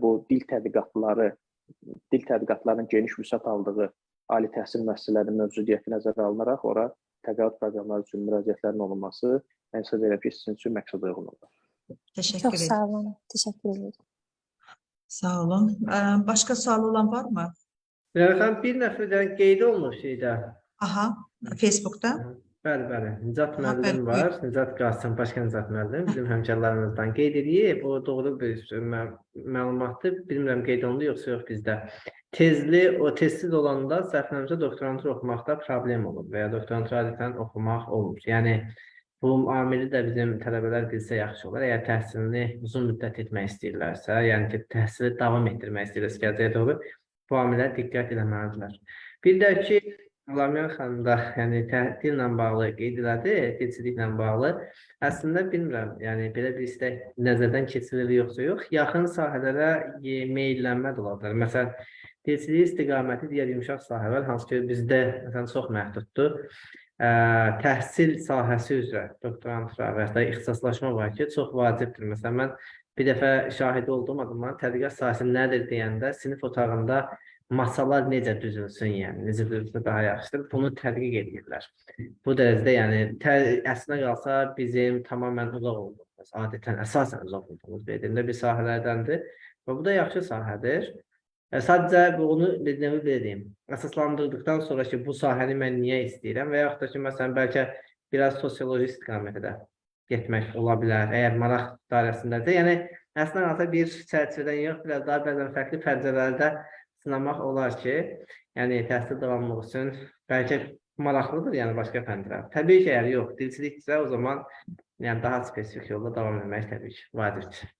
C: bu dil tədqiqatlarının geniş vüsət aldığı ali təhsil müəssisələrinin mövcudiyyəti nəzərə alınaraq ora təqaüd proqramları üçün müraciətlərin olunması mən hesab edirəm ki, sizin üçün məqsədə uyğun olur.
A: Təşəkkür
F: edirəm. Çox sağ olun. Təşəkkür edirəm.
A: Sağ olun. Başqa sual olan varmı?
B: Bir nəfərdən qeyd olunur şeydə.
A: Aha, Facebookda.
B: Bəli. Nicat müəllim var. Nicat Qasım, başqa Nicat müəllim. Bizim həmkarlarımızdan qeyd edib. O doğru bir məlumatdır. Bilmirəm qeyd olundu, yoxsa yox bizdə. Tezsiz olanda səhvlərimizə doktorantur oxumaqda problem olur və ya doktorantur adətən oxumaq olmur. Yəni, bu amili də bizim tələbələr bilsə yaxşı olur. Əgər təhsilini uzun müddət etmək istəyirlərsə, yəni ki, təhsili davam etdirmək istəyirlərsə, gələcəyə doğru bu amilə diqqət etməlidirlər. Bir də ki, Lamiyə xanım da dillə bağlı qeyd elədi, dilçiliklə bağlı. Əslində bilmirəm, yəni belə bir istək nəzərdən keçirilir yoxsa yox. Yaxın sahələrə meylənmə də ola bilər. Məsələn, dilçilik istiqaməti digər yumşaq sahələr, hansı ki bizdə məsələn çox məhduddur. Təhsil sahəsi üzrə doktorantura və ya ixtisaslaşma var ki, çox vacibdir. Məsələn, mən bir dəfə şahidi olduğum adamların tədqiqat sahəsi nədir deyəndə, sinif otağında masalar necə düzülsün, yəni necə düzülsə daha yaxşıdır, bunu tədqiq edirlər. Bu dərəcədə, yəni əslində qalsa bizim tamamilə uzaq olduğumuz, adətən əsasən uzaq olduğumuz bedində bir sahələrdəndir və bu da yaxşı sahədir. Sadəcə bunu belə deyim, əsaslandırdıqdan sonra ki, bu sahəni mən niyə istəyirəm və yaxud da ki, məsələn, bəlkə biraz sosioloji istiqamətə də getmək ola bilər, əgər maraq dairəsindədir. Yəni, əslində qalsa bir çərçivədən yox, biraz daha bəzən fərqli pəncərələrdə sınamaq olar ki, yəni təhsil davamlılığı üçün bəlkə maraqlıdır, yəni başqa pəncərə. Təbii ki, əgər yox, dilçilikdirsə, o zaman yəni daha spesifik yolda davam etmək təbii ki, vacibdir.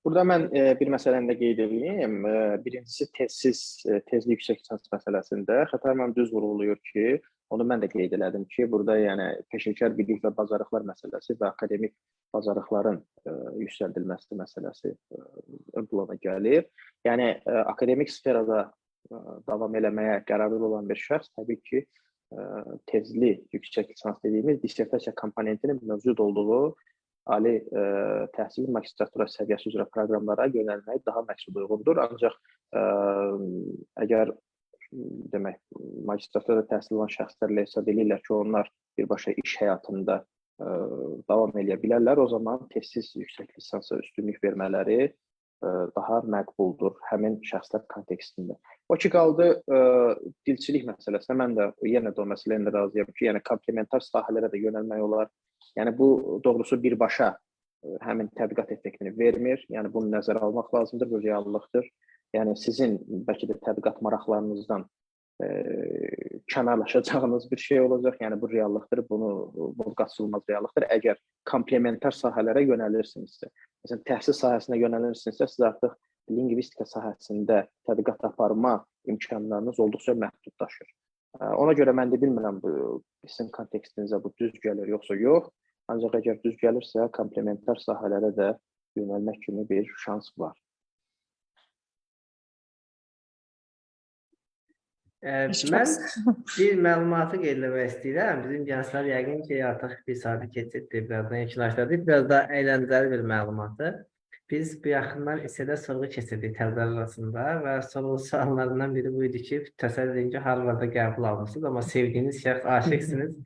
C: Burada mən bir məsələni də qeyd edeyim. Birincisi tezli yüksək lisans məsələsində Xətai müəllim düz vurğulayır ki, onu mən də qeyd elədim ki, burada yəni peşəkar bilik və bacarıqlar məsələsi və akademik bacarıqların yüksəldilməsi məsələsi ön plana gəlir. Yəni akademik sferada davam eləməyə qərarlı olan bir şəxs təbii ki, tezli yüksək lisans dediyimiz dissertasiya komponentinin mövcud olduğu ali təhsil magistratura səviyyəsi üzrə proqramlara yönəlmək daha məqsud uyğundur. Ancaq əgər demək magistratura təhsil alan şəxslərlə hesab edirlər ki, onlar birbaşa iş həyatında davam edə bilərlər, o zaman tezsiz yüksək lisansa üstünlük vermələri daha məqbuldur həmin şəxslər kontekstində. O ki, qaldı dilçilik məsələsinə, mən də yenə də o məsələyə də razıyam ki, yəni komplementar sahələrə də yönəlmək olar. Yəni bu doğrusu birbaşa həmin tədqiqat effektini vermir. Yəni bunu nəzərə almaq lazımdır, bu reallıqdır. Yəni sizin bəlkə də tədqiqat maraqlarınızdan kənarlaşacağınız bir şey olacaq. Yəni bu reallıqdır, bu qaçılmaz reallıqdır. Əgər komplementar sahələrə yönəlirsinizsə, məsələn təhsil sahəsinə yönəlirsinizsə, siz artıq lingvistika sahəsində tədqiqat aparma imkanlarınız olduqca məhdudlaşır. Ona görə mən də bilmirəm sizin kontekstinizə bu düz gəlir yoxsa yox. Ancaq əgər düz gəlirsə, komplementar sahələrə də yönəlmək kimi bir şans var.
B: Mən bir məlumatı qeyd etmək istəyirəm. Bizim gənclər yəqin ki, artıq bir saatı keçirdi, birazdan yekunlaşdırdık. Biraz da əyləncəli bir məlumatı. Biz bu yaxından İSEdə sorğu keçirdik tələbələr arasında və sorğu suallarından biri bu idi ki, təsəvvür edin ki, Harvarda qəbul almışsınız, amma sevdiyiniz şəxs aşiqsiniz,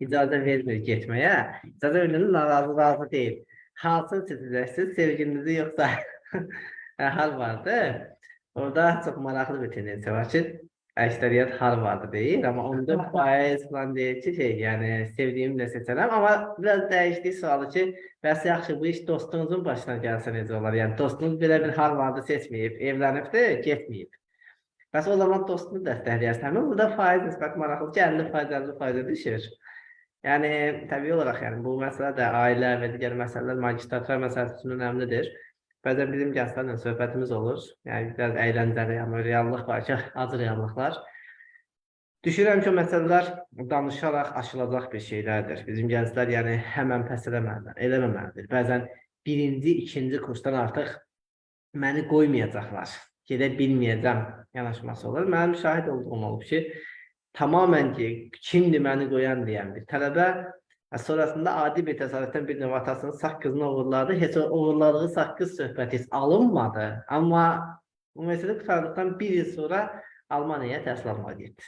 B: icazə vermir getməyə. İcazə verilir, razı deyil. Hansını seçəcəksiniz, sevginizi yoxsa Harvarda? Orada çox maraqlı bir tendensiya var ki, əksəriyyət Harvarda deyir, amma 14% falan deyir ki, yəni sevdiyimlə seçərəm, amma biraz dəyişdiyi sualı ki, bəs yaxşı, bu iş dostunuzun başına gəlsə necə olar? Yəni dostunuz belə bir Harvarda seçməyib, evlənibdir, getməyib. Bəs o zaman dostunu dəstəkləyərsən, burada faiz nisbət maraqlı ki, 50% düşür. Yəni, təbii olaraq, bu məsələ də ailə və digər məsələlər magistratura məsələsi üçün önəmlidir. Bəzən bizim gənclərlə söhbətimiz olur. Yəni, biraz əyləncəli, amma reallıq var ki, acı reallıqlar. Düşünürəm ki, o məsələlər danışaraq aşılacaq bir şeylərdir. Bizim gənclər yəni həmən pəs eləməməlidir. Bəzən birinci, ikinci kursdan artıq məni qoymayacaqlar, gedə bilməyəcəm yanaşması olur. Mənim şahid olduğum olub ki, tamamən ki, kimdir məni qoyan deyən bir tələbə sonrasında adi bir təsadüfdən bir növ atasının sağ qızını uğurladı. Heç o uğurladığı sağ qız söhbəti heç alınmadı. Amma üniversitede qurtardıqdan bir il sonra Almaniyaya təhsil almağa getdi.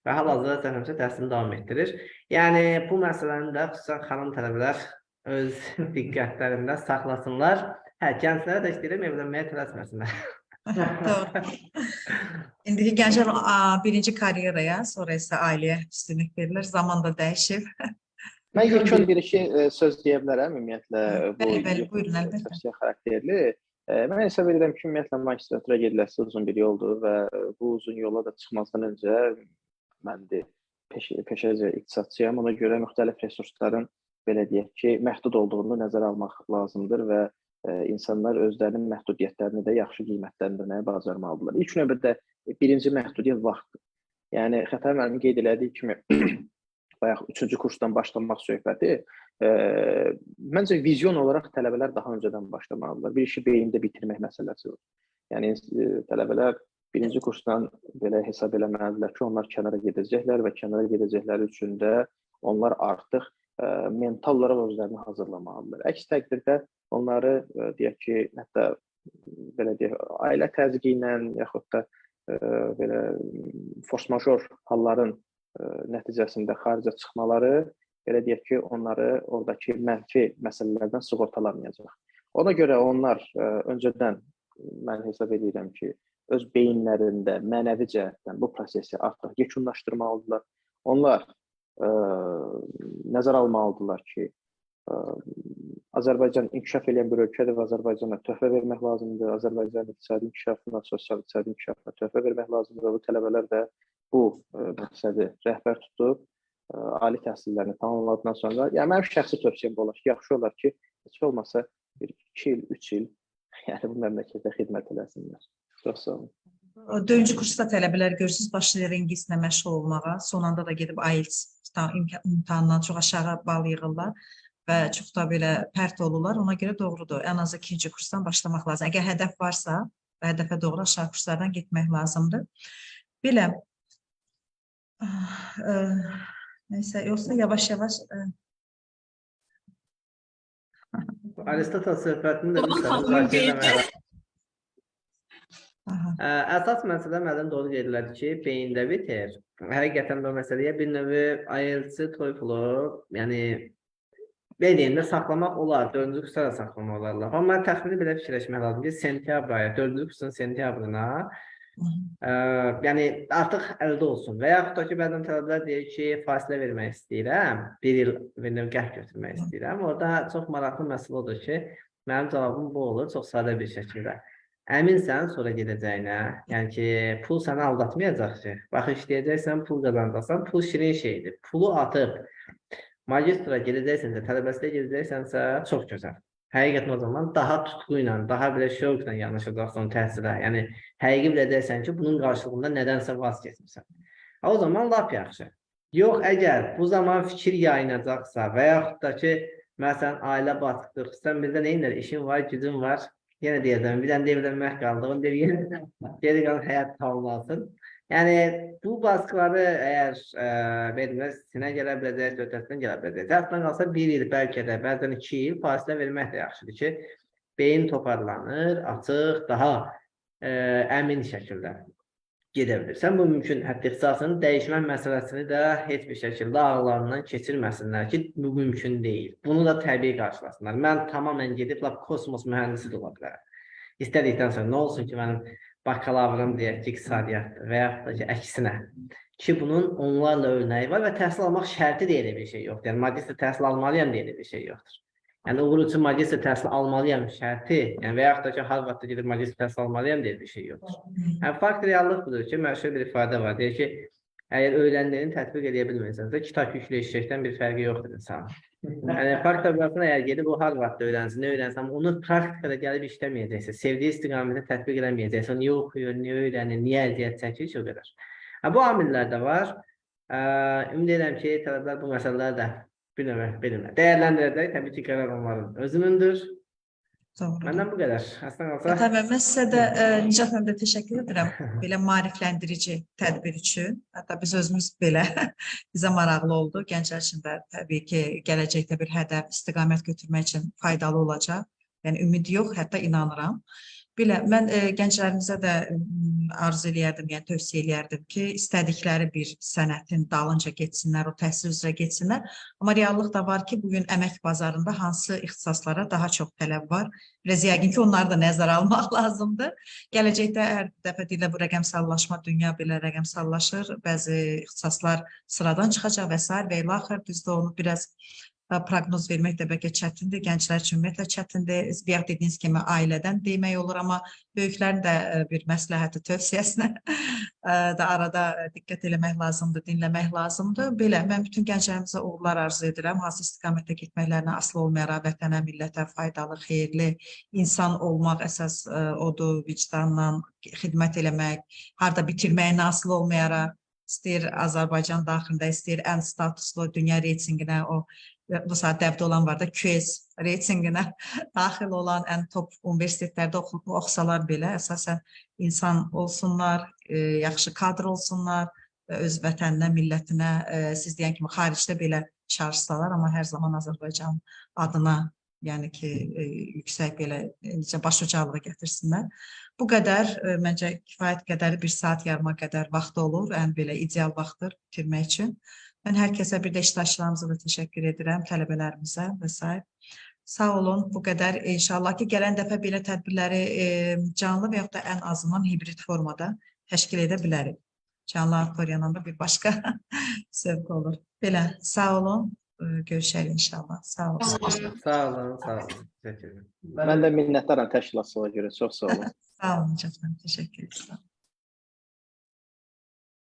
B: Və hal-hazırda səhvimsə təhsilini davam etdirir. Yəni, bu məsələni də xüsusən xanım tələbələr öz diqqətlərində saxlasınlar. Gənclərə də istəyirəm, evlənməyə tələsməsinlər.
A: Doğru. İndiki gənclər birinci karyeraya, sonra isə ailəyə üstünlük verilir. Zaman da dəyişib.
C: Mən yekun bir-iki söz deyə bilərəm, ümumiyyətlə, bu şəxsiyyət xarakterli. Mən hesab edirəm ki, ümumiyyətlə, magistratura gediləsi uzun bir yoldur və bu uzun yola da çıxmazdan öncə mən də peşəcə iqtisadçıyam. Ona görə müxtəlif resursların, belə deyək ki, məhdud olduğunu nəzərə almaq lazımdır və insanlar özlərinin məhdudiyyətlərini də yaxşı qiymətləndirməyə bacarmalıdırlar. İlk növbədə birinci məhdudiyyət vaxtdır. Yəni, Xətai müəllim qeyd elədiyi kimi, bayaq 3-cü kursdan başlamaq söhbəti, məncə vizyon olaraq tələbələr daha öncədən başlamalıdırlar. Bir işi beyində bitirmək məsələsi var. Yəni, tələbələr birinci kursdan belə hesab eləməlidirlər ki, onlar kənara gedəcəklər və kənara gedəcəkləri üçün də onlar artıq mental olaraq özlərini hazırlamalıdırlar. Əks təqdirdə onları deyək ki, hətta belə deyək, ailə təzyiqi ilə yaxud da belə force major halların nəticəsində xaricə çıxmaları belə deyək ki, onları oradakı mənfi məsələlərdən sığortalamayacaq. Ona görə onlar öncədən mən hesab edirəm ki, öz beyinlərində mənəvi cəhətdən bu prosesi artıq yekunlaşdırmalıdırlar. Onlar nəzərə almalıdırlar ki, Azərbaycan inkişaf edən bir ölkədir və Azərbaycana töhfə vermək lazımdır. Azərbaycanın iqtisadi inkişafına, sosial-iqtisadi inkişafına töhfə vermək lazımdır və bu tələbələr də bu məqsədi rəhbər tutub ali təhsillərini tamamladıqdan sonra, yəni mənim şəxsi tövsiyəm olar ki, yaxşı olar ki, heç olmasa 2 il, 3 il yəni bu məmləkətə xidmət eləsinlər. Çox sağ olun.
A: 4-cü kursda tələbələr görürsünüz, başlayır ingilislə məşğul olmağa, son anda da gedib IELTS imtahandan çox aşağı bal yığırlar və çox da belə pərt olurlar. Ona görə doğrudur, ən azı 2-ci kursdan başlamaq lazım. Əgər hədəf varsa, hədəfə doğru aşağı kurslardan getmək lazımdır. Belə, neysə, yoxsa yavaş-yavaş...
B: Aristotel söhbətini də müzakirə əsas məsələ məndən doğru qeyd elədi ki, beyində bitir. Həqiqətən də o məsələyə bir növü IELTS-i, TOEFL-u, yəni bediyində saxlamaq olar, 4-cü kursda da saxlamaq olarlar. Amma mən təxmini belə fikirləşmək lazım ki, sentyabr ayı, 4-cü kursun sentyabrına yəni artıq əldə olsun. Və yaxud da ki, bəzən tələbələr deyir ki, fasilə vermək istəyirəm, bir il qərb götürmək istəyirəm. Orada çox maraqlı məsələ odur ki, mənim cavabım bu olur, çox sadə bir şəkildə. Əminsən sonra gedəcəyinə, yəni ki, pul səni aldatmayacaq ki, bax işləyəcəksən, pul qazanacaqsan, pul şirin şeydir. Pulu atıb magistra gedəcəksənsə, tələbəsliyə gedəcəksənsə, çox gözəl. Həqiqətən o zaman daha tutqu ilə, daha belə şövqlə yanaşacaqsan təhsilə. Yəni, həqiqi biləcəksən ki, bunun qarşılığında nədənsə vaz keçmirsən. O zaman lap yaxşı. Yox, əgər bu zaman fikir yayınacaqsa və yaxud da ki, məsələn, ailə batıqdır, sən bizdə neyinlər, işin var, gücün var, yenə deyəcəm, bir dənə evlənmək qaldı, onu deyir, geri qalan həyat tamamlansın. Yəni, bu baskıları əgər sinə gələ biləcək, ötəsindən gələ biləcək. Təsdiqdən qalsa 1 il, bəlkə də, bəzən 2 il fasilə vermək də yaxşıdır ki, beyin toparlanır, açıq, daha əmin şəkildə gedə bilir. Sən bu mümkün hətta ixtisasının dəyişmə məsələsini də heç bir şəkildə ağlarından keçirməsinlər ki, bu mümkün deyil. Bunu da təbii qarşılasınlar. Mən tamamən gedib kosmos mühəndisi də ola bilərəm. İstədikdən sonra nə olsun ki, mənim bakalavrım deyək ki, iqtisadiyyatdır və yaxud da ki, əksinə. Ki, bunun onlarla örnəyi var və təhsil almaq şərti deyə bir şey yoxdur. Yəni, magistr təhsil almalıyam deyə bir şey yoxdur. Yəni, uğur üçün magistr təhsil almalıyam şərti, yəni və yaxud da ki, Harvardda gedib magistr təhsil almalıyam deyə bir şey yoxdur. Yəni, fakt reallıq budur ki, məşhur bir ifadə var. Deyir ki, əgər öyrəndiyini tətbiq edə bilmirsənsə, kitab yüklü eşəkdən bir fərqi yoxdur insanın. Yəni, praktikasını əgər gedib o Harvardda öyrənsin, nə öyrənsən, onu praktikada gəlib işləməyəcəksə, sevdiyi istiqamətə tətbiq eləməyəcəksə, niyə oxuyur, niyə öyrənir, niyə əziyyət çəkir ki, o qədər. Bu amillər də var. Ümid edirəm ki, tələbələr bu məsələləri də bir növə bilmə. Dəyərləndirəcək, təbii ki, qərar onların özünündür. Məndən bu qədər.
A: Təbii, mən sizə də Nicat məndə təşəkkür edirəm. Belə maarifləndirici tədbir üçün. Hətta biz özümüz belə bizə maraqlı oldu. Gənclər üçün də təbii ki, gələcəkdə bir hədəf, istiqamət götürmək üçün faydalı olacaq. Yəni, ümid yox, hətta inanıram. Belə, mən gənclərimizə də arzu eləyərdim, yəni tövsiyə eləyərdim ki, istədikləri bir sənətin dalınca getsinlər, o təhsil üzrə getsinlər. Amma reallıq da var ki, bugün əmək bazarında hansı ixtisaslara daha çox tələb var. Biraz yəqin ki, onları da nəzərə almaq lazımdır. Gələcəkdə hər dəfə deyirlər, bu rəqəmsallaşma, dünya belə rəqəmsallaşır. Bəzi ixtisaslar sıradan çıxacaq və s. və ilaxır. Düzdür, onu biraz proqnoz vermək də bəlkə çətindir, gənclər üçün ümumiyyətlə çətindir. Bayaq dediyiniz kimi ailədən demək olur, amma böyüklərin də bir məsləhəti tövsiyəsinə da arada diqqət eləmək lazımdır, dinləmək lazımdır. Belə, mən bütün gənclərimizə uğurlar arzu edirəm. Hansı istiqamətdə getməklərinə asılı olmayaraq vətənə, millətə faydalı, xeyirli insan olmaq əsas odur, vicdanla xidmət eləmək, harda bitirməyinə asılı olmayaraq istəyir Azərbaycan daxilində, istəyir ən statuslu dünya reytinginə, bu saat dəvdə olan var da, QS reytinginə daxil olan ən top universitetlərdə oxusalar belə, əsasən insan olsunlar, yaxşı kadr olsunlar, öz vətəninə, millətinə, siz deyən kimi xaricdə belə çalışsalar, amma hər zaman Azərbaycan adına, yəni ki, yüksək belə başucalığı gətirsinlər. Bu qədər, məncə kifayət qədəri 1 saat yarıma qədər vaxt olur, ən belə ideal vaxtdır bitirmək üçün. Mən hər kəsə, bir də iştirakçılarımıza da təşəkkür edirəm, tələbələrimizə və s. Sağ olun, bu qədər. İnşallah ki, gələn dəfə belə tədbirləri canlı və yaxud da ən azından hibrid formada təşkil edə bilərik. Canlı auditoriyanın da bir başqa zövq olur. Belə, sağ olun, görüşərik inşallah. Sağ olun.
B: Sağ olun, sağ olun. Təşəkkür edirəm.
C: Mən də minnətdaram təşkilatçılığa görə. Çox sağ olun.
A: Sağ olun, canım. Təşəkkür edirəm.